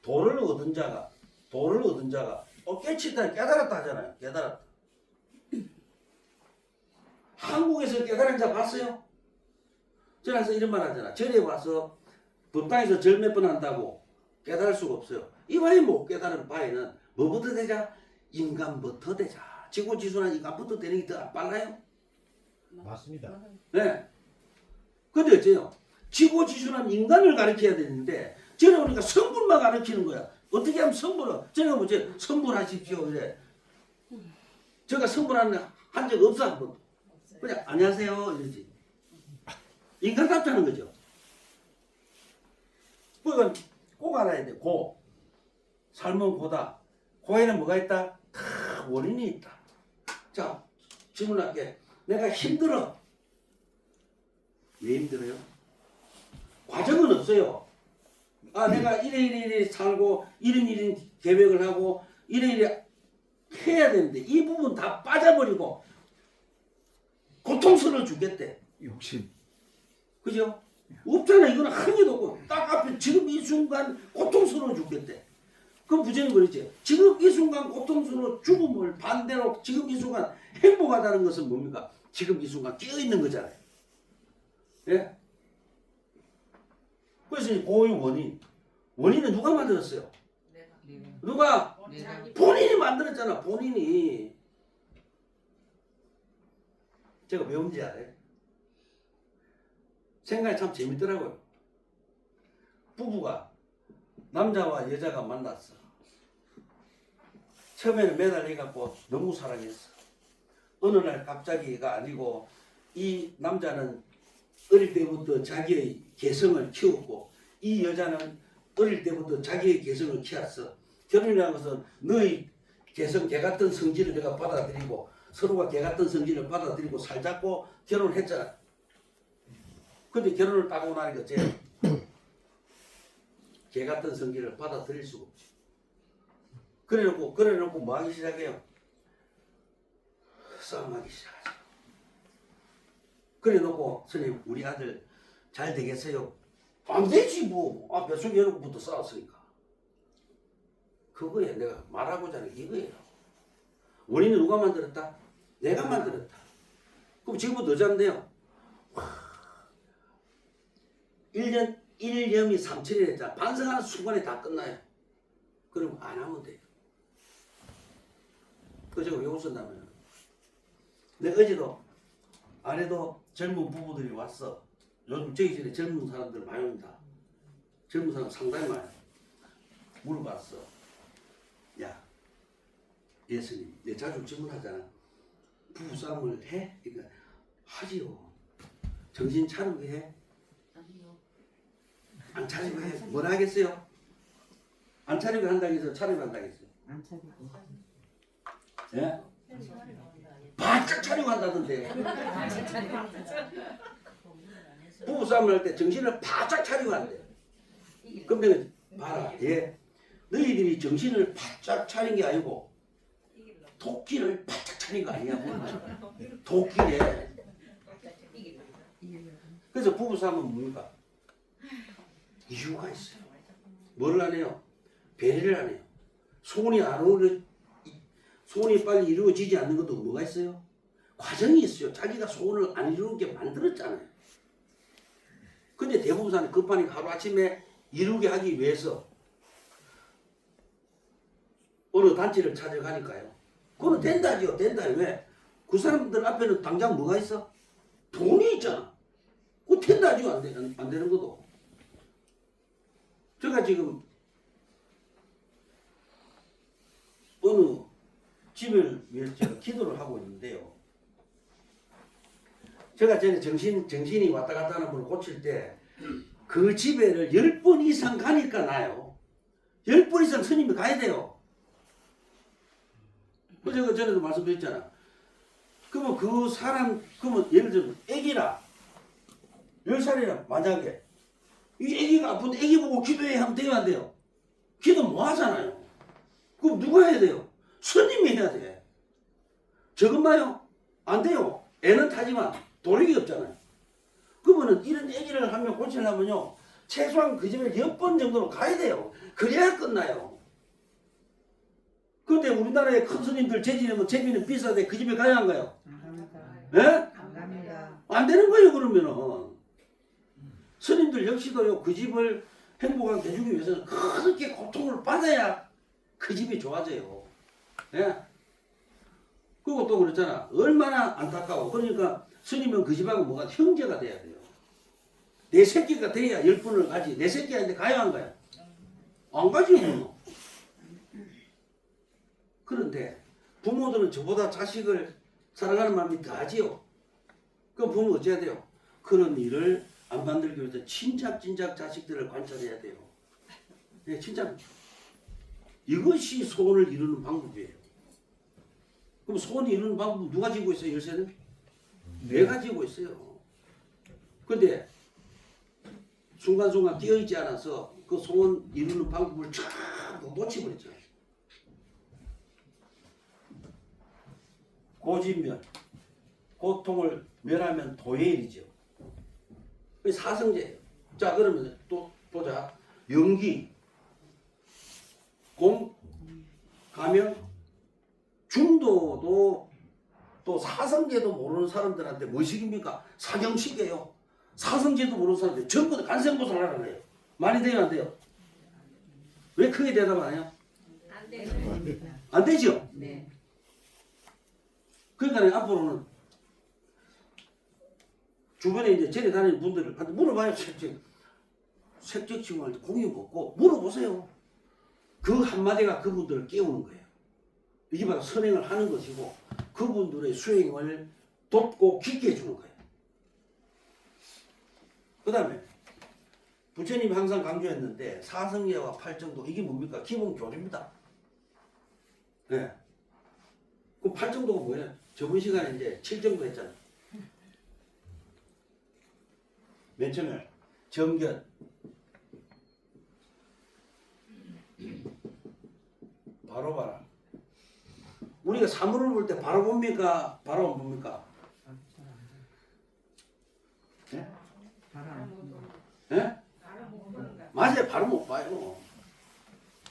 도를 얻은 자가 깨치다 깨달았다 하잖아요. 깨달았다. 한국에서 깨달은 자 봤어요? 저는 이런 말 하잖아. 절에 와서 법당에서 절 몇 번 한다고 깨달을 수가 없어요. 이 바에 못 깨달은 바에는 뭐부터 되자? 인간부터 되자. 지고지순한 인간부터 되는 게 더 안 빨라요?
맞습니다.
네. 근데 어째요? 지고지순한 인간을 가르쳐야 되는데 저래 오니까 성불만 가르치는 거야. 어떻게 하면 성불을? 저희가 뭐지? 성불하십시오 이래. 제가 성불하는 한 적 없어 한 번. 그냥 안녕하세요 이러지. 인간답다는 거죠. 그건 꼭 알아야 돼. 고. 삶은 고다. 고에는 뭐가 있다? 다 원인이 있다. 자, 질문할게. 내가 힘들어. 왜 힘들어요? 과정은 없어요. 아, 내가 이래 살고 이런 계획을 하고 이래 해야 되는데 이 부분 다 빠져버리고 고통스러워 죽겠대.
욕심.
그죠? 없잖아. 이거는 한 개도 없고 딱 앞에 지금 이 순간 고통스러워 죽겠대. 그럼 부처님 그랬지. 지금 이 순간 고통스러워 죽음을 반대로 지금 이 순간 행복하다는 것은 뭡니까? 지금 이 순간 깨어있는 거잖아요. 예? 그래서 이 고의 원인은 누가 만들었어요? 누가? 본인이 만들었잖아. 본인이. 제가 왜 온지 알아요? 생각이 참 재밌더라고요. 부부가 남자와 여자가 만났어. 처음에는 매달려갖고 너무 사랑했어. 어느 날 갑자기가 아니고 이 남자는 어릴 때부터 자기의 개성을 키웠고 이 여자는 어릴 때부터 자기의 개성을 키웠어. 결혼이라는 것은 너의 개성, 개 같은 성질을 내가 받아들이고 서로가 개 같은 성질을 받아들이고 살자고 결혼을 했잖아. 근데 결혼을 따고 나니까 개 같은 성질을 받아들일 수가 없지. 그래놓고 뭐 하기 시작해요? 싸움하기 시작하죠. 그래놓고 선생님 우리 아들 잘 되겠어요? 안 되지 뭐. 아, 뱃속 여러분부터 싸웠으니까. 그거에 내가 말하고자 하는 게 이거예요. 원인은 누가 만들었다? 내가 만들었다. 그럼 지금부터 어쩌는데요? 1년이 3천이 됐잖아. 반성하는 순간에 다 끝나요. 그럼 안 하면 돼요. 그래서 제가 왜 웃었냐면 내가 어제도 아래도 젊은 부부들이 왔어. 요즘 저기 전에 젊은 사람들 많이 온다. 젊은 사람 상당히 많아요. 물어봤어. 야, 예수님, 내 자주 질문하잖아. 부부싸움을 해? 그러니까 하지요. 정신 차리고 해?
아니요.
안 차리고 해? 뭐라 하겠어요? 안 차리고 한다고 해서 차리고 한다고 했어요.
안 차리고.
예? 바짝 차리고 한다던데. 부부싸움을 할 때 정신을 바짝 차리고 한대. 그럼 내가 봐라. 예. 너희들이 정신을 바짝 차린 게 아니고 도끼를 바짝 차린 거 아니야. 도끼래. 그래서 부부싸움은 뭡니까? 이유가 있어요. 뭘 안 해요? 배려를 안 해요. 소원이 빨리 이루어지지 않는 것도 뭐가 있어요? 과정이 있어요. 자기가 소원을 안 이루게 만들었잖아요. 근데 대부분 사람이 급하니까 하루아침에 이루게 하기 위해서 어느 단체를 찾아가니까요. 그거는 된다죠. 된다요. 왜? 그 사람들 앞에는 당장 뭐가 있어? 돈이 있잖아. 그거 된다죠. 안 되는 것도. 제가 지금 어느 집을 위해서 제가 기도를 하고 있는데요. 제가 전에 정신이 왔다 갔다 하는 분을 고칠 때 그 집에를 10번 이상 가니까 나요. 10번 이상 스님이 가야 돼요. 제가 전에도 말씀드렸잖아. 그러면 그 사람, 그러면 예를 들면 애기라 10살이라 만약에 이 애기가 아픈데 애기 보고 기도해 하면 돼요, 안 돼요? 기도 뭐 하잖아요. 그럼 누가 해야 돼요? 스님이 해야 돼. 저것 봐요. 안 돼요. 애는 타지만 도력이 없잖아요. 그러면은 이런 애기를 한 명 고치려면요, 최소한 그 집에 10번 정도는 가야 돼요. 그래야 끝나요. 근데 우리나라의 큰 스님들 재지내면 제비는 비싸대 그 집에 가야 안 가요? 예?
안 갑니다.
안 되는 거예요, 그러면은. 스님들 역시도요, 그 집을 행복하게 해주기 위해서는 그렇게 고통을 받아야 그 집이 좋아져요. 예? 그리고 또 그렇잖아. 얼마나 안타까워. 그러니까 스님은 그 집하고 뭐가 형제가 돼야 돼요. 내 새끼가 돼야 10분을 가지. 내 새끼가 있는데 가야 안 가요? 안 가지, 뭐. 그런데 부모들은 저보다 자식을 사랑하는 마음이 더하지요. 그럼 부모는 어째야 돼요? 그런 일을 안 만들기 위해서 친작 자식들을 관찰해야 돼요. 네, 진짜 이것이 소원을 이루는 방법이에요. 그럼 소원을 이루는 방법은 누가 지고 있어요? 열쇠는? 내가 지고 있어요. 근데 순간순간 끼어있지 않아서 그 소원 이루는 방법을 쫙 놓쳐버렸잖아요. 고진멸, 고통을 멸하면 도예일이죠. 사성제예요. 자, 그러면 또 보자. 연기, 공, 가명, 중도도 또 사성제도 모르는 사람들한테 뭐식입니까? 사경식이에요. 사성제도 모르는 사람들 전부 다 간생보살 하라 그래요. 많이 돼요, 안 돼요? 왜 크게 대답 안 해요?
안 돼요.
안 되죠?
네.
그러니까 앞으로는 주변에 이제 절에 다니는 분들한테 물어봐요. 색적지공할 때 공유 먹고 물어보세요. 그 한마디가 그분들을 깨우는 거예요. 이게 바로 선행을 하는 것이고 그분들의 수행을 돕고 깊게 해주는 거예요. 그 다음에 부처님이 항상 강조했는데 사성예와 팔정도 이게 뭡니까? 기본 교리입니다. 네. 그럼 팔정도가 뭐예요? 저번 시간에 이제 7정도 했잖아요. 맨 처음에 정견, 바로 봐라. 우리가 사물을 볼 때 바로 봅니까? 바로 안 봅니까? 예? 예? 맞아요. 바로 못 봐요.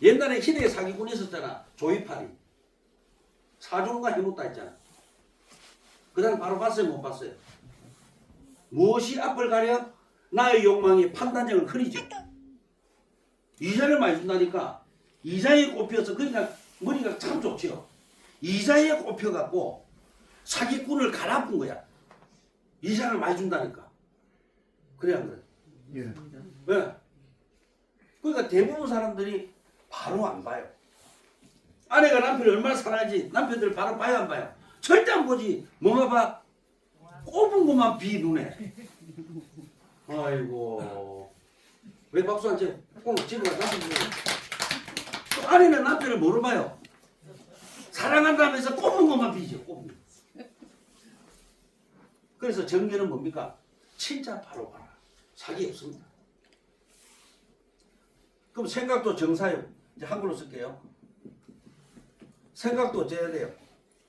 옛날에 희대에 사기꾼이 있었잖아. 조이팔이. 사종과 해못다 했잖아. 그 다음 바로 봤어요? 못 봤어요? 무엇이 앞을 가려? 나의 욕망이 판단력을 흐리죠. 이자를 많이 준다니까. 이자에 꼽혀서 그러니까 머리가 참 좋죠. 이자에 꼽혀갖고 사기꾼을 갈아엎은 거야. 이자를 많이 준다니까. 그래 안 그래?
예.
왜? 그러니까 대부분 사람들이 바로 안 봐요. 아내가 남편을 얼마나 사랑하지 남편들 바로 봐요 안 봐요? 절대 안 보지. 뭐만 봐? 꼽은 것만 비 눈에. 아이고 왜 박수 안 쳐? 오늘 집에 가서 남편 또 아내는 남편을 뭐로 봐요? 사랑한다면서 꼽은 것만 비죠. 꼽은 것. 그래서 정계는 뭡니까? 진짜 바로 봐라. 사기 없습니다. 그럼 생각도 정사요. 이제 한글로 쓸게요. 생각도 어째야 돼요?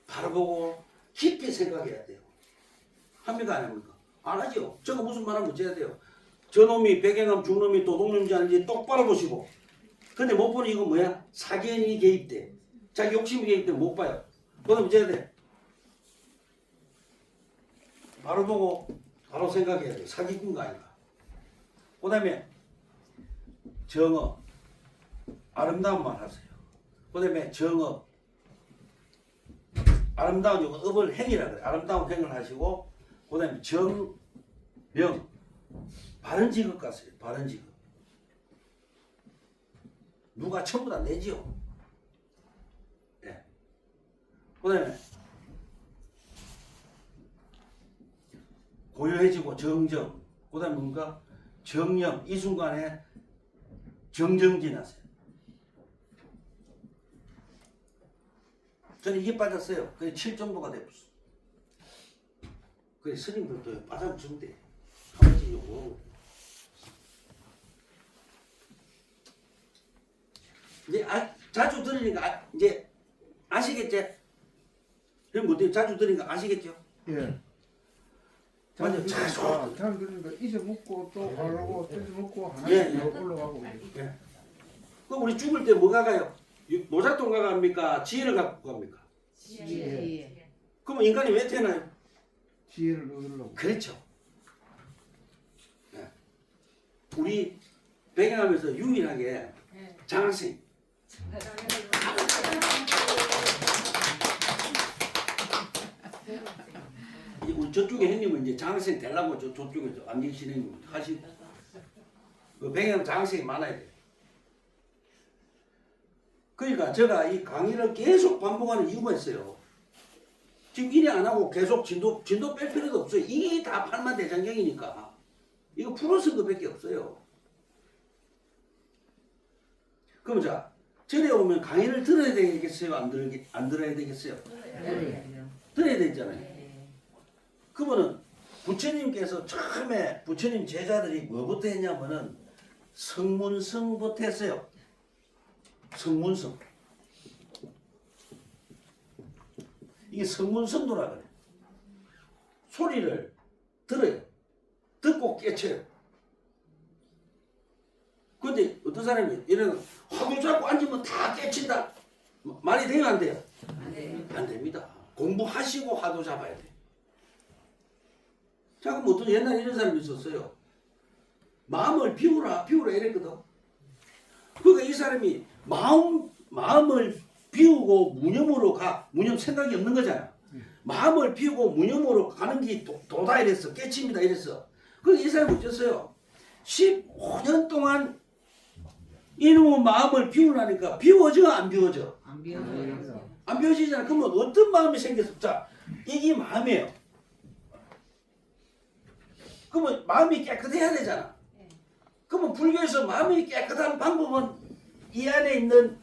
바로 보고 깊게 생각해야 돼요. 합니까 안 합니까? 안 하죠. 저거 무슨 말하면 어째야 돼요? 저놈이 백행함 중놈이 도둑놈인지 아닌지 똑바로 보시고. 근데 못 보는 이건 뭐야? 사견이 개입돼. 자기 욕심이 개입돼 못 봐요. 그럼 어째야 돼? 바로 보고 바로 생각해야 돼. 사기꾼가 아닌가. 그 다음에 정어. 아름다운 말 하세요. 그 다음에 정어. 아름다운 요거 업을 행이라 그래. 아름다운 행을 하시고 그 다음에 정명. 바른 직업 가세요. 바른 직업. 누가 전부 다 내지요. 예. 그 다음에 고요해지고 정정. 그 다음에 뭔가 정령. 이 순간에 정정진하세요. 저는 이게 빠졌어요. 그게 7 정도가 돼버렸어. 그래 스님들도 빠져 준대. 한 번씩 요거. 이제 자주 들으니까 이제 아시겠지? 그럼 뭐 자주 들으니까 아시겠죠?
예.
맞아.
잘 들으니까 잊어먹고 또 가려고 잊어먹고 하나
예, 예.
올라가고.
그럼 우리 죽을 때 뭐가 가요? 노잣돈가 갑니까? 지혜를 갖고 갑니까?
지혜.
그럼 인간이 왜 태어나요?
지혜를 얻으려고.
그렇죠. 예. 우리 배경하면서 유일하게 장학생. 우리 저쪽에 형님은 이제 장학생 되려고 저쪽에 안계신 형님 하시고 그 배경 장학생이 많아야 돼. 그러니까 제가 이 강의를 계속 반복하는 이유가 있어요. 지금 일이 안 하고 계속 진도 뺄 필요도 없어요. 이게 다 팔만대장경이니까 이거 풀어 쓴 것밖에 없어요. 그럼 자 절에 오면 강의를 들어야 되겠어요? 안 들어야 되겠어요? 들어야 되잖아요. 그러면은 부처님께서 처음에 부처님 제자들이 뭐부터 했냐면은 성문성부터 했어요. 성문성. 이게 성문성도라 그래. 소리를 들어요. 듣고 깨쳐요. 근데 어떤 사람이 이런 화두 잡고 앉으면 다 깨친다. 말이 돼요 안 돼요? 안 됩니다. 공부하시고 화두 잡아야 돼. 자 그럼 어떤 옛날에 이런 사람이 있었어요. 마음을 비우라 이랬거든. 그러니까 이 사람이 마음을 비우고 무념으로 가. 무념 생각이 없는 거잖아. 마음을 비우고 무념으로 가는 게 도다 이랬어. 깨칩니다 이랬어. 그래서 이 사람이 어땠어요? 15년 동안 이놈의 마음을 비우라니까 비워져 안 비워져?
안 비워져요.
안 비워지잖아. 그러면 어떤 마음이 생겼어? 자 이게 마음이에요. 그러면 마음이 깨끗해야 되잖아. 그러면 불교에서 마음이 깨끗한 방법은 이 안에 있는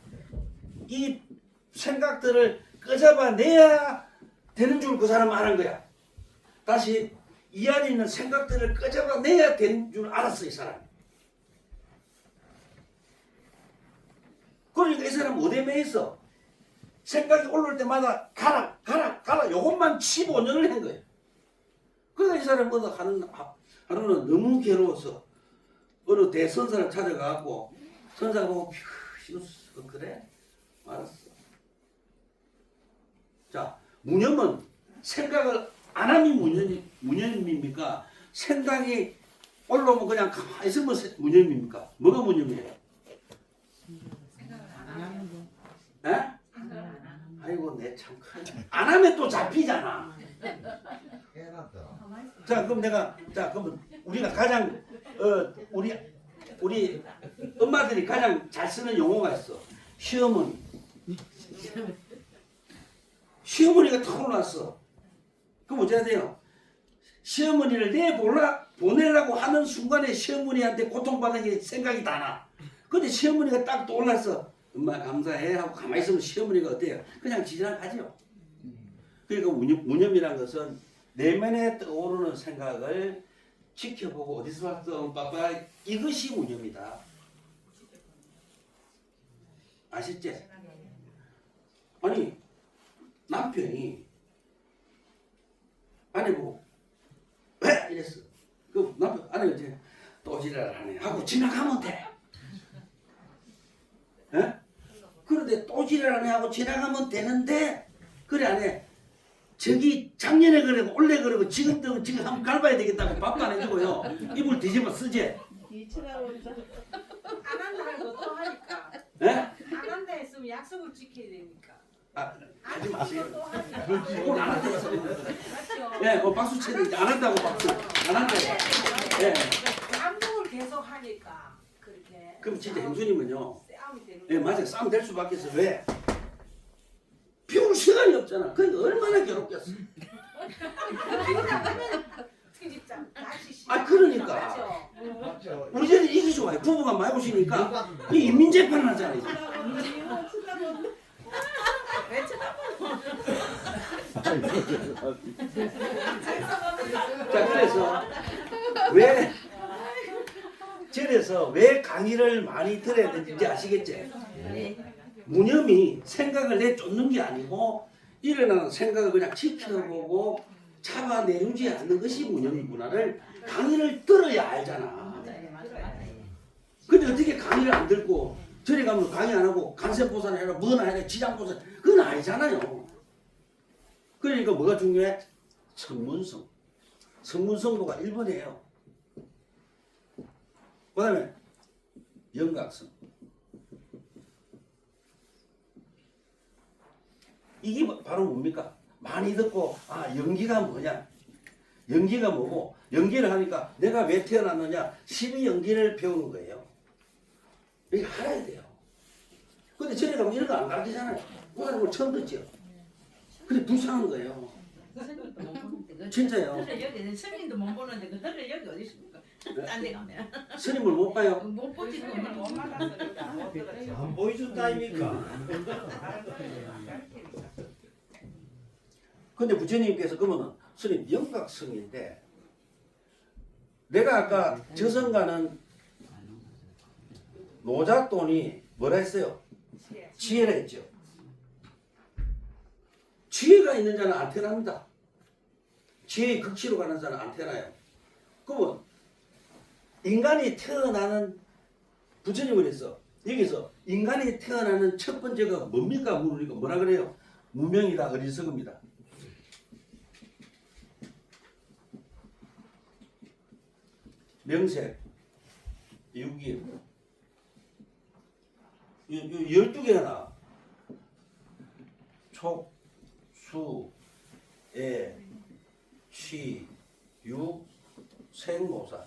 이 생각들을 끄잡아내야 되는 줄 그 사람 말한 거야. 다시 이 안에 있는 생각들을 끄잡아내야 되는 줄 알았어 이 사람이. 그러니까 이 사람은 어디에 매있어? 생각이 올라올 때마다 가라 요것만 15년을 한 거예요. 그러니까 이 사람은 하루는 너무 괴로워서 어느 대선사를 찾아가고 선사가 보고 그래? 알았어. 자 무념은 생각을 안 하면 무념입니까? 생각이 올라오면 그냥 가만히 있으면 무념입니까? 뭐가 무념이에요? 에? 아이고 내 참 안 하면 또 잡히잖아. 자 그럼 그러면 우리가 가장 우리 엄마들이 가장 잘 쓰는 용어가 있어. 시어머니가 탁 올라왔어. 그럼 어째야 돼요? 시어머니를 보내려고 하는 순간에 시어머니한테 고통받는 게 생각이 다 나. 근데 시어머니가 딱 떠올랐어. 엄마 감사해 하고 가만히 있으면 시어머니가 어때요? 그냥 지나가죠. 그러니까 무념이란 것은 내면에 떠오르는 생각을 지켜보고 어디서 왔어? 빠빠 이것이 무념이다. 아셨지? 아니 남편이 아내 보고 왜 이랬어? 그 남편 아내가 이제 또 지랄하네 하고 지나가면 돼. 에? 그런데 또 지랄하네 하고 지나가면 되는데 그래 안 해. 저기 작년에 그러고 올해 그러고 지금 한번 갈봐야 되겠다고 밥도 안 해주고요. 이불 뒤집어 쓰지.
안 한다고 또 하니까.
에?
안 한다 했으면 약속을 지켜야 되니까.
하지 마세요.
또 하니까.
오늘 안 한다고 했어.
맞죠?
예, 박수 치는데 안 한다고 박수. 안 한다고. 예.
반복을 계속 하니까 그렇게.
그럼 진짜 형수님은요.
싸움이 되는
예, 맞아요. 싸움 될 수밖에 없어. 왜? 비울 시간이 없잖아. 그게 얼마나 괴롭겠어. 그러니까.
맞죠?
우리 집에 이게 좋아요. 부부가 많이 오시니까 이 인민재판을 하잖아요.
왜 쳐다보는
자, 그래서 왜 강의를 많이 들어야 되는지 아시겠지? 무념이 생각을 내쫓는 게 아니고 일어나는 생각을 그냥 지켜보고 잡아내지 않는 것이 무념이구나를 강의를 들어야 알잖아. 근데 어떻게 강의를 안 듣고 저리 가면 강의 안 하고 간세보살 해라 뭐나 해라 지장보살 그건 아니잖아요. 그러니까 뭐가 중요해? 성문성. 성문성도가 1번이에요. 그 다음에 영각성. 이게 바로 뭡니까? 많이 듣고 연기가 뭐냐? 연기가 뭐고 연기를 하니까 내가 왜 태어났느냐? 12연기를 배우는 거예요. 이게 알아야 돼요. 근데 저리 가면 이런 거 안 가르치잖아요. 그 사람을 처음 듣죠. 근데 불쌍한 거예요. 진짜요.
여기 스님도 못 보는데 그들을 여기 어디 있습니까? 딴 데 가면
스님을 못 봐요.
못 보지 못 만났어.
안 보여준다니까.
근데 부처님께서 그러면 스님 영각성인데 내가 아까 저승가는 노잣돈이 뭐라 했어요? 지혜라 했죠. 지혜가 있는 자는 안 태어납니다. 지혜의 극치로 가는 자는 안 태어나요. 그러면 인간이 태어나는 부처님을 했어. 여기서 인간이 태어나는 첫 번째가 뭡니까? 물으니까 뭐라 그래요? 무명이다, 어리석음이다. 명색, 유기, 12개가 나와. 촉, 수, 애, 취, 육, 생, 모사.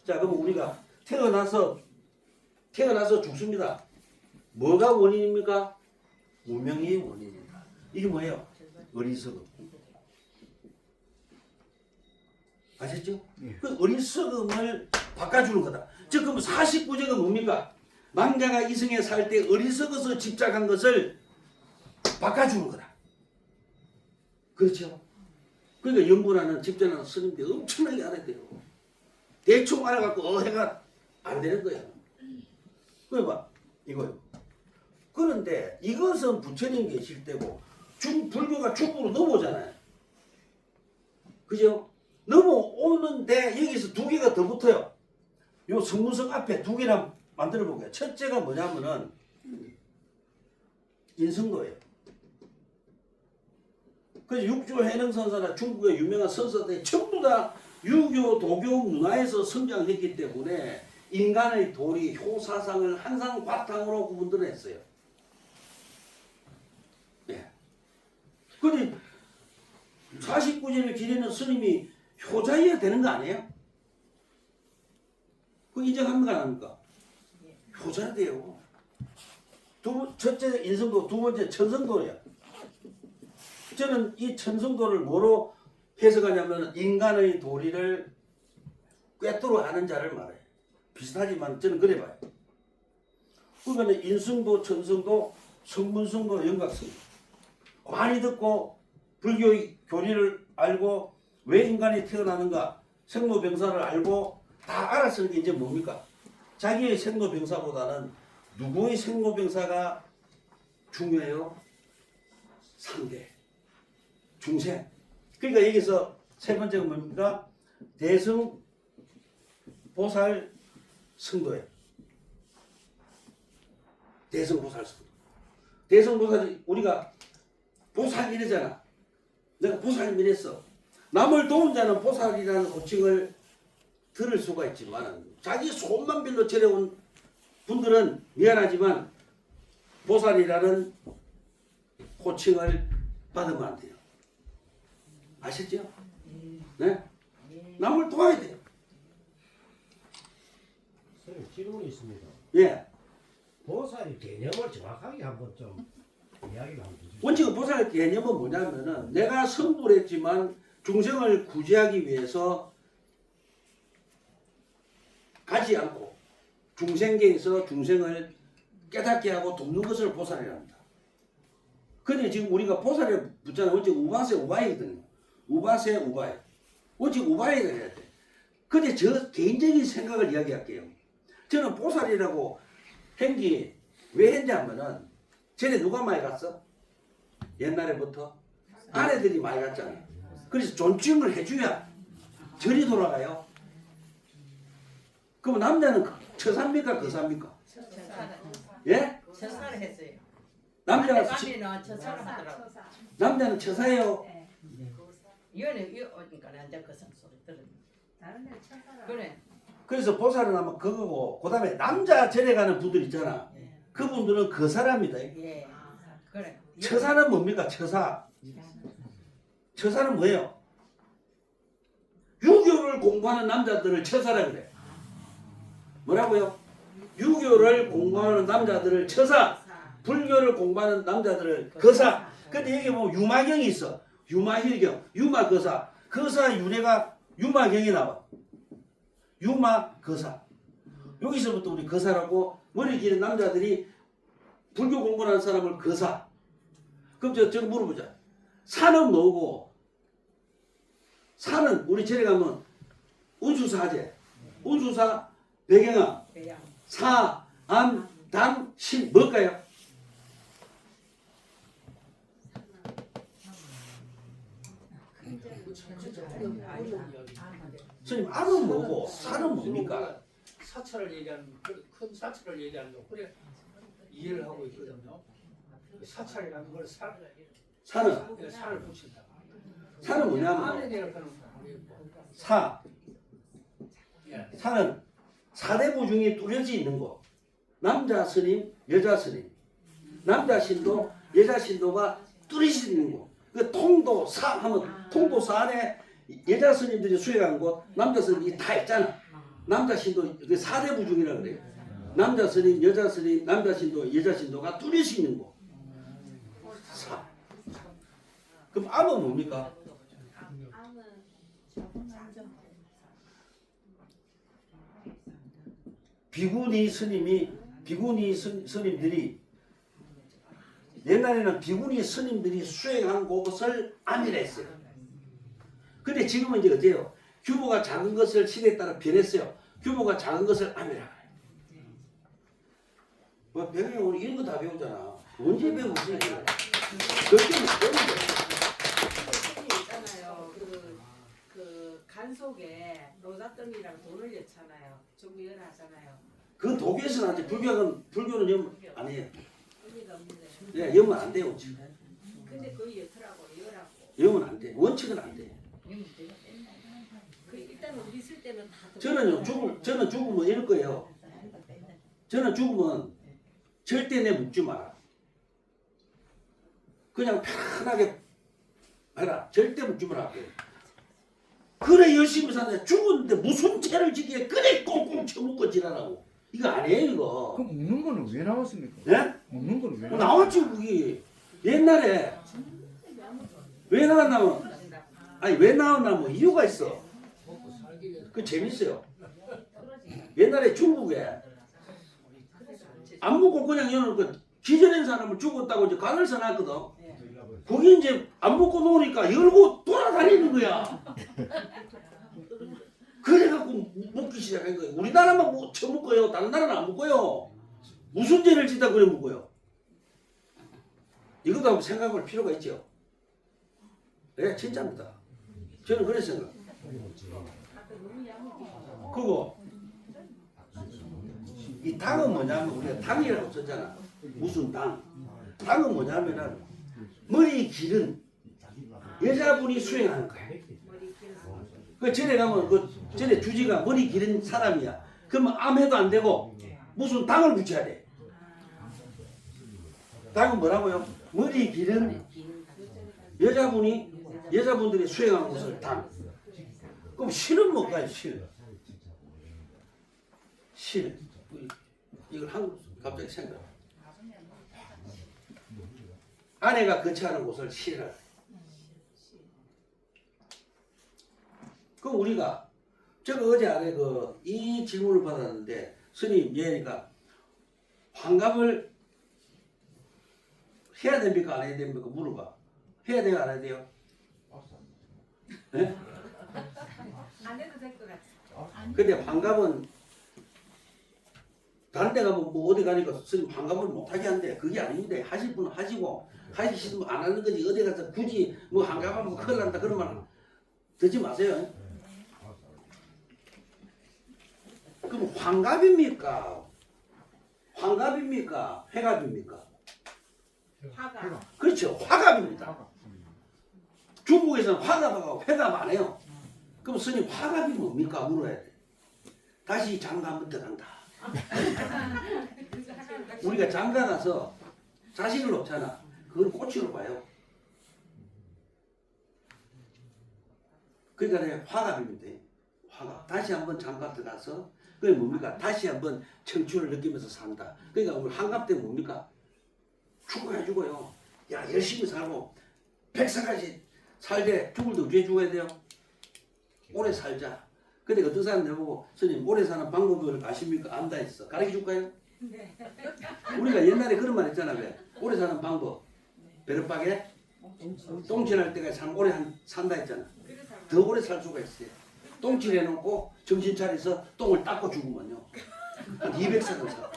자, 그럼 우리가 태어나서 죽습니다. 뭐가 원인입니까? 무명이 원인입니다. 이게 뭐예요? 어리석음. 아셨죠? 그 어리석음을 바꿔주는 거다. 즉, 그럼 49제가 뭡니까? 망자가 이승에 살 때 어리석어서 집착한 것을 바꿔주는 거다. 그렇죠? 그러니까 연구하는 집전하는 스님들이 엄청나게 알아야 돼요. 대충 알아갖고 해가 안 되는 거야. 그래 봐, 이거요. 그런데 이것은 부처님 계실 때고 불교가 중국으로 넘어오잖아요. 그죠? 넘어오는데 여기서 두 개가 더 붙어요. 요 성문성 앞에 두 개나 만들어 볼게요. 첫째가 뭐냐면은 인성도예요. 그래서 육조 해능선사나 중국의 유명한 선사들이 전부 다 유교, 도교 문화에서 성장했기 때문에 인간의 도리, 효사상을 항상 바탕으로 구분들을 했어요. 네. 근데 49제를 지내는 스님이 효자여야 되는 거 아니에요? 그 인정합니까 안 합니까? 효자야 돼요. 첫째 인성도, 두 번째 천성도예요. 저는 이 천성도를 뭐로 해석하냐면 인간의 도리를 꿰뚫어 아는 자를 말해요. 비슷하지만 저는 그래 봐요. 그러면 인성도, 천성도, 성문성도, 영각성 많이 듣고 불교의 교리를 알고 왜 인간이 태어나는가 생로병사를 알고 다 알았으니까 이제 뭡니까? 자기의 생로병사보다는 누구의 생로병사가 중요해요? 상대, 중생. 그러니까 여기서 세 번째가 뭡니까? 대승, 보살, 성도예요. 대승, 보살, 성도. 대승, 보살이 우리가 보살 이러잖아. 내가 보살님 이랬어. 남을 도운 자는 보살이라는 호칭을 들을 수가 있지만 자기 손만 빌려 차려온 분들은 미안하지만 보살이라는 호칭을 받으면 안 돼요. 아셨죠? 네? 남을 도와야 돼요.
선생님 질문이 있습니다.
예.
보살의 개념을 정확하게 한번 좀 이야기를 한번 해주세요.
원칙은 보살의 개념은 뭐냐면은 내가 성불을 했지만 중생을 구제하기 위해서 가지 않고 중생계에서 중생을 깨닫게 하고 돕는 것을 보살이라 합니다. 근데 지금 우리가 보살에 붙잖아요. 원칙 우바세 우바이거든요. 우바세 우바이. 오직 우바이가 해야 돼. 근데 저 개인적인 생각을 이야기할게요. 저는 보살이라고 행기 왜 했냐면은 전에 누가 많이 갔어? 옛날에부터 아내들이 많이 갔잖아. 그래서 존중을 해줘야 절이 돌아가요. 그럼 남자는 처사입니까 거사입니까? 예?
처사를 했어요.
남자는
밤에는 처사를 하더라고.
남자는 처사예요.
이거는 이거 오니까 남자 그 소리 들은. 그래.
그래서 보살은 아마 그거고 그다음에 남자 절에 가는 분들 있잖아. 그분들은 거사랍니다.
예. 그래.
처사는 뭡니까? 처사. 처사는 뭐예요? 유교를 공부하는 남자들을 처사라 그래. 뭐라고요? 유교를 공부하는 남자들을 처사, 불교를 공부하는 남자들을 거사. 근데 여기 보면 유마경이 있어. 유마힐경, 유마거사. 거사 유래가 유마경이 나와. 유마거사. 여기서부터 우리 거사라고 머리 기는 남자들이 불교 공부하는 사람을 거사. 그럼 저 물어보자. 산은 뭐고? 산은 우리 절에 가면 운수사제, 운수사, 배경암,
그냥
사, 암, 당, 신 뭘까요? 스님 암은 뭐고 산은 뭡니까?
사찰을 얘기하는 큰 사찰을 얘기하는 거 그래 이해를 하고 있거든요. 사찰이라는 걸
산은
살을 붙인다.
산은 뭐냐면
안에 내려가는
사,
예.
산은 사대부 중에 뚜렷이 있는 거. 남자 스님, 여자 스님. 남자 신도, 여자 신도가 뚜렷이 있는 거. 그 통도 사 하면 통도 사 안에 여자 스님들이 수행한 곳, 남자 스님이 다 있잖아. 남자 신도 그 사대부 중이라 그래요. 남자 스님, 여자 스님, 남자 신도, 여자 신도가 뚜렷이 있는 거. 사. 그럼 암은 뭡니까? 비구니 스님들이 옛날에는 비구니 스님들이 수행한 곳을 암이라 했어요. 근데 지금은 이제 어때요? 규모가 작은 것을 시대에 따라 변했어요. 규모가 작은 것을 암이라 해요. 뭐 배경이 오늘 이런 거 다 배우잖아. 언제 배우지? 그렇게는 배우는
있잖아요. 그 간속에 노잣돈이랑 돈을 냈잖아요. 종교연하잖아요.
그 독일에서는 아직 불교는 염 안 해요.
의미가 없는데.
예, 염은 안 돼요. 원칙.
근데 그거 여더라고 여라고.
염은 안 돼. 원칙은 안 돼.
그 일단 우리 있을 때는 다.
저는 죽으면 이럴 거예요. 저는 죽으면 절대 내 묻지 마라. 그냥 편하게 해라. 절대 묻지 마라. 그래 열심히 사는데 죽었는데 무슨 죄를 지기에 그래 꽁꽁 쳐묻고 지랄하고. 이거 아니에요 이거.
그럼 먹는 거는 왜 나왔습니까?
예?
먹는 거는 왜
나왔지 그게. 옛날에 왜 나왔냐면 아니 왜 나왔냐면 이유가 있어. 그 재밌어요. 옛날에 중국에 안 먹고 그냥 여는 기절한 사람을 죽었다고 이제 관을 써놨거든. 거기 이제 안 먹고 놓으니까 열고 돌아다니는 거야. 그래갖고 먹기 시작한 거예요. 우리나라만 처먹고요. 다른 나라는 안 먹고요. 무슨 죄를 짓다 그래 먹고요. 이것도 한번 생각할 필요가 있죠. 네, 진짜입니다. 저는 그런 생각. 그거 이 당은 뭐냐면 우리가 당이라고 썼잖아. 무슨 당? 당은 뭐냐면은 머리 길은 여자분이 수행하는 거야. 그 전에 가면 그 전에 주지가 머리 기른 사람이야. 그러면 암해도 안 되고 무슨 당을 붙여야 돼. 당은 뭐라고요? 머리 기른 여자분들이 수행하는 것을 당. 그럼 실은 뭘까요? 실. 실. 이걸 한국 갑자기 생각. 아내가 거처하는 곳을 실이라. 그럼 우리가 제가 어제 안에 이 질문을 받았는데 스님 얘니까 환갑을 해야 됩니까 안 해야 됩니까 물어봐. 해야 돼요 안 해야 돼요? 네?
안 해도 될 것 같아.
근데 환갑은 다른 데 가면 뭐 어디 가니까 스님 환갑을 못하게 한대. 그게 아닌데 하실 분은 하시고 하기 싫으면 안 하는 거지. 어디 가서 굳이 뭐 환갑하면 큰일 난다 그러면 듣지 마세요. 그럼 환갑입니까? 환갑입니까? 회갑입니까?
화가.
그렇죠. 화갑입니다. 중국에서는 화갑하고 회갑 안 해요. 그럼 스님 화갑이 뭡니까? 물어야 돼. 다시 장가 한번 들어간다. 우리가 장가 가서 자식을 놓잖아. 그건 꼬치로 봐요. 그러니까 내가 화갑입니다. 화갑. 다시 한번 장가 들어가서 그게 뭡니까? 다시 한번 청춘을 느끼면서 산다. 그러니까 우리 환갑 때 뭡니까? 축하해주고요. 야 열심히 살고 100살까지 살되 죽을 때 어떻게 죽어야 돼요? 오래 살자. 근데 어떤 사람 내보고 스님 오래 사는 방법을 아십니까? 안다 했어. 가르쳐 줄까요? 우리가 옛날에 그런 말 했잖아. 왜? 오래 사는 방법. 베르박에 똥칠할 때까지 참 오래 산다 했잖아. 더 오래 살 수가 있어요. 똥칠해놓고 정신 차려서 똥을 닦고 죽으면요. 한 200살은 살아.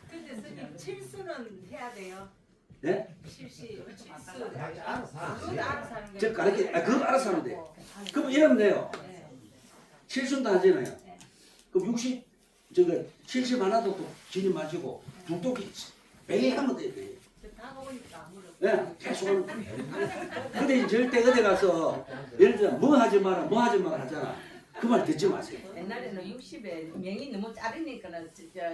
근데 스님 칠수는 해야 돼요.
네?
칠수.
알아서
그것도 알아서 하는
저
거예요.
가르쳐, 그거 알아서 하면 돼. 그럼 이러면 돼요.
네.
칠순도 하잖아요. 그럼 70 하나도 또 진입 마시고 북독이 매일 하면 돼요. 매일.
다 먹으니까 아무래도.
네, 계속 하면 돼. 근데 이제 절대 어디 가서 예를 들어 뭐 하지 마라 하잖아. 그 말 듣지 마세요.
옛날에는 60에 명이 너무 자르니까는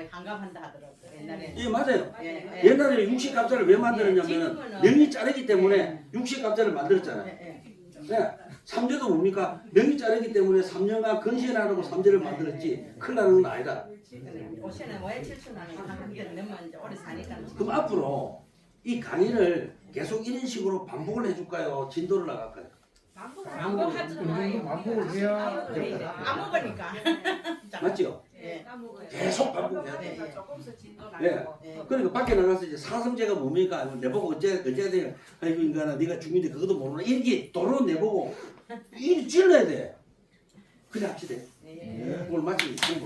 한갑한다 하더라고요. 옛날에.
예, 맞아요.
예,
옛날에 60갑자를 왜 만들었냐면
지금은
명이 자르기 때문에 60갑자를 만들었잖아요.
예, 예.
네. 삼재도 뭡니까? 명이 자르기 때문에 3년간 근신하라고 삼재를 만들었지 큰일 나는 건 아니다.
올해는 왜 칠순하는 거 한국에 넣으면 이제 오래 사니까.
그럼 앞으로 이 강의를 계속 이런 식으로 반복을 해줄까요? 진도를 나갈까요?
반복하지 마요.
반복을 해야
안 먹으니까.
맞죠?
예.
까먹어요.
계속 반복해야 돼.
네.
조금씩 진도
예.
나가고.
예.
그러니까 밖에 나가서 이제 사성제가 뭡니까? 내보고 어째 돼요? 아이고 인간아 네가 중인데 그것도 모르나? 이렇게 도로 내보고 이 찔러야 돼. 그래 합시다.
예.
오늘 마치 공부.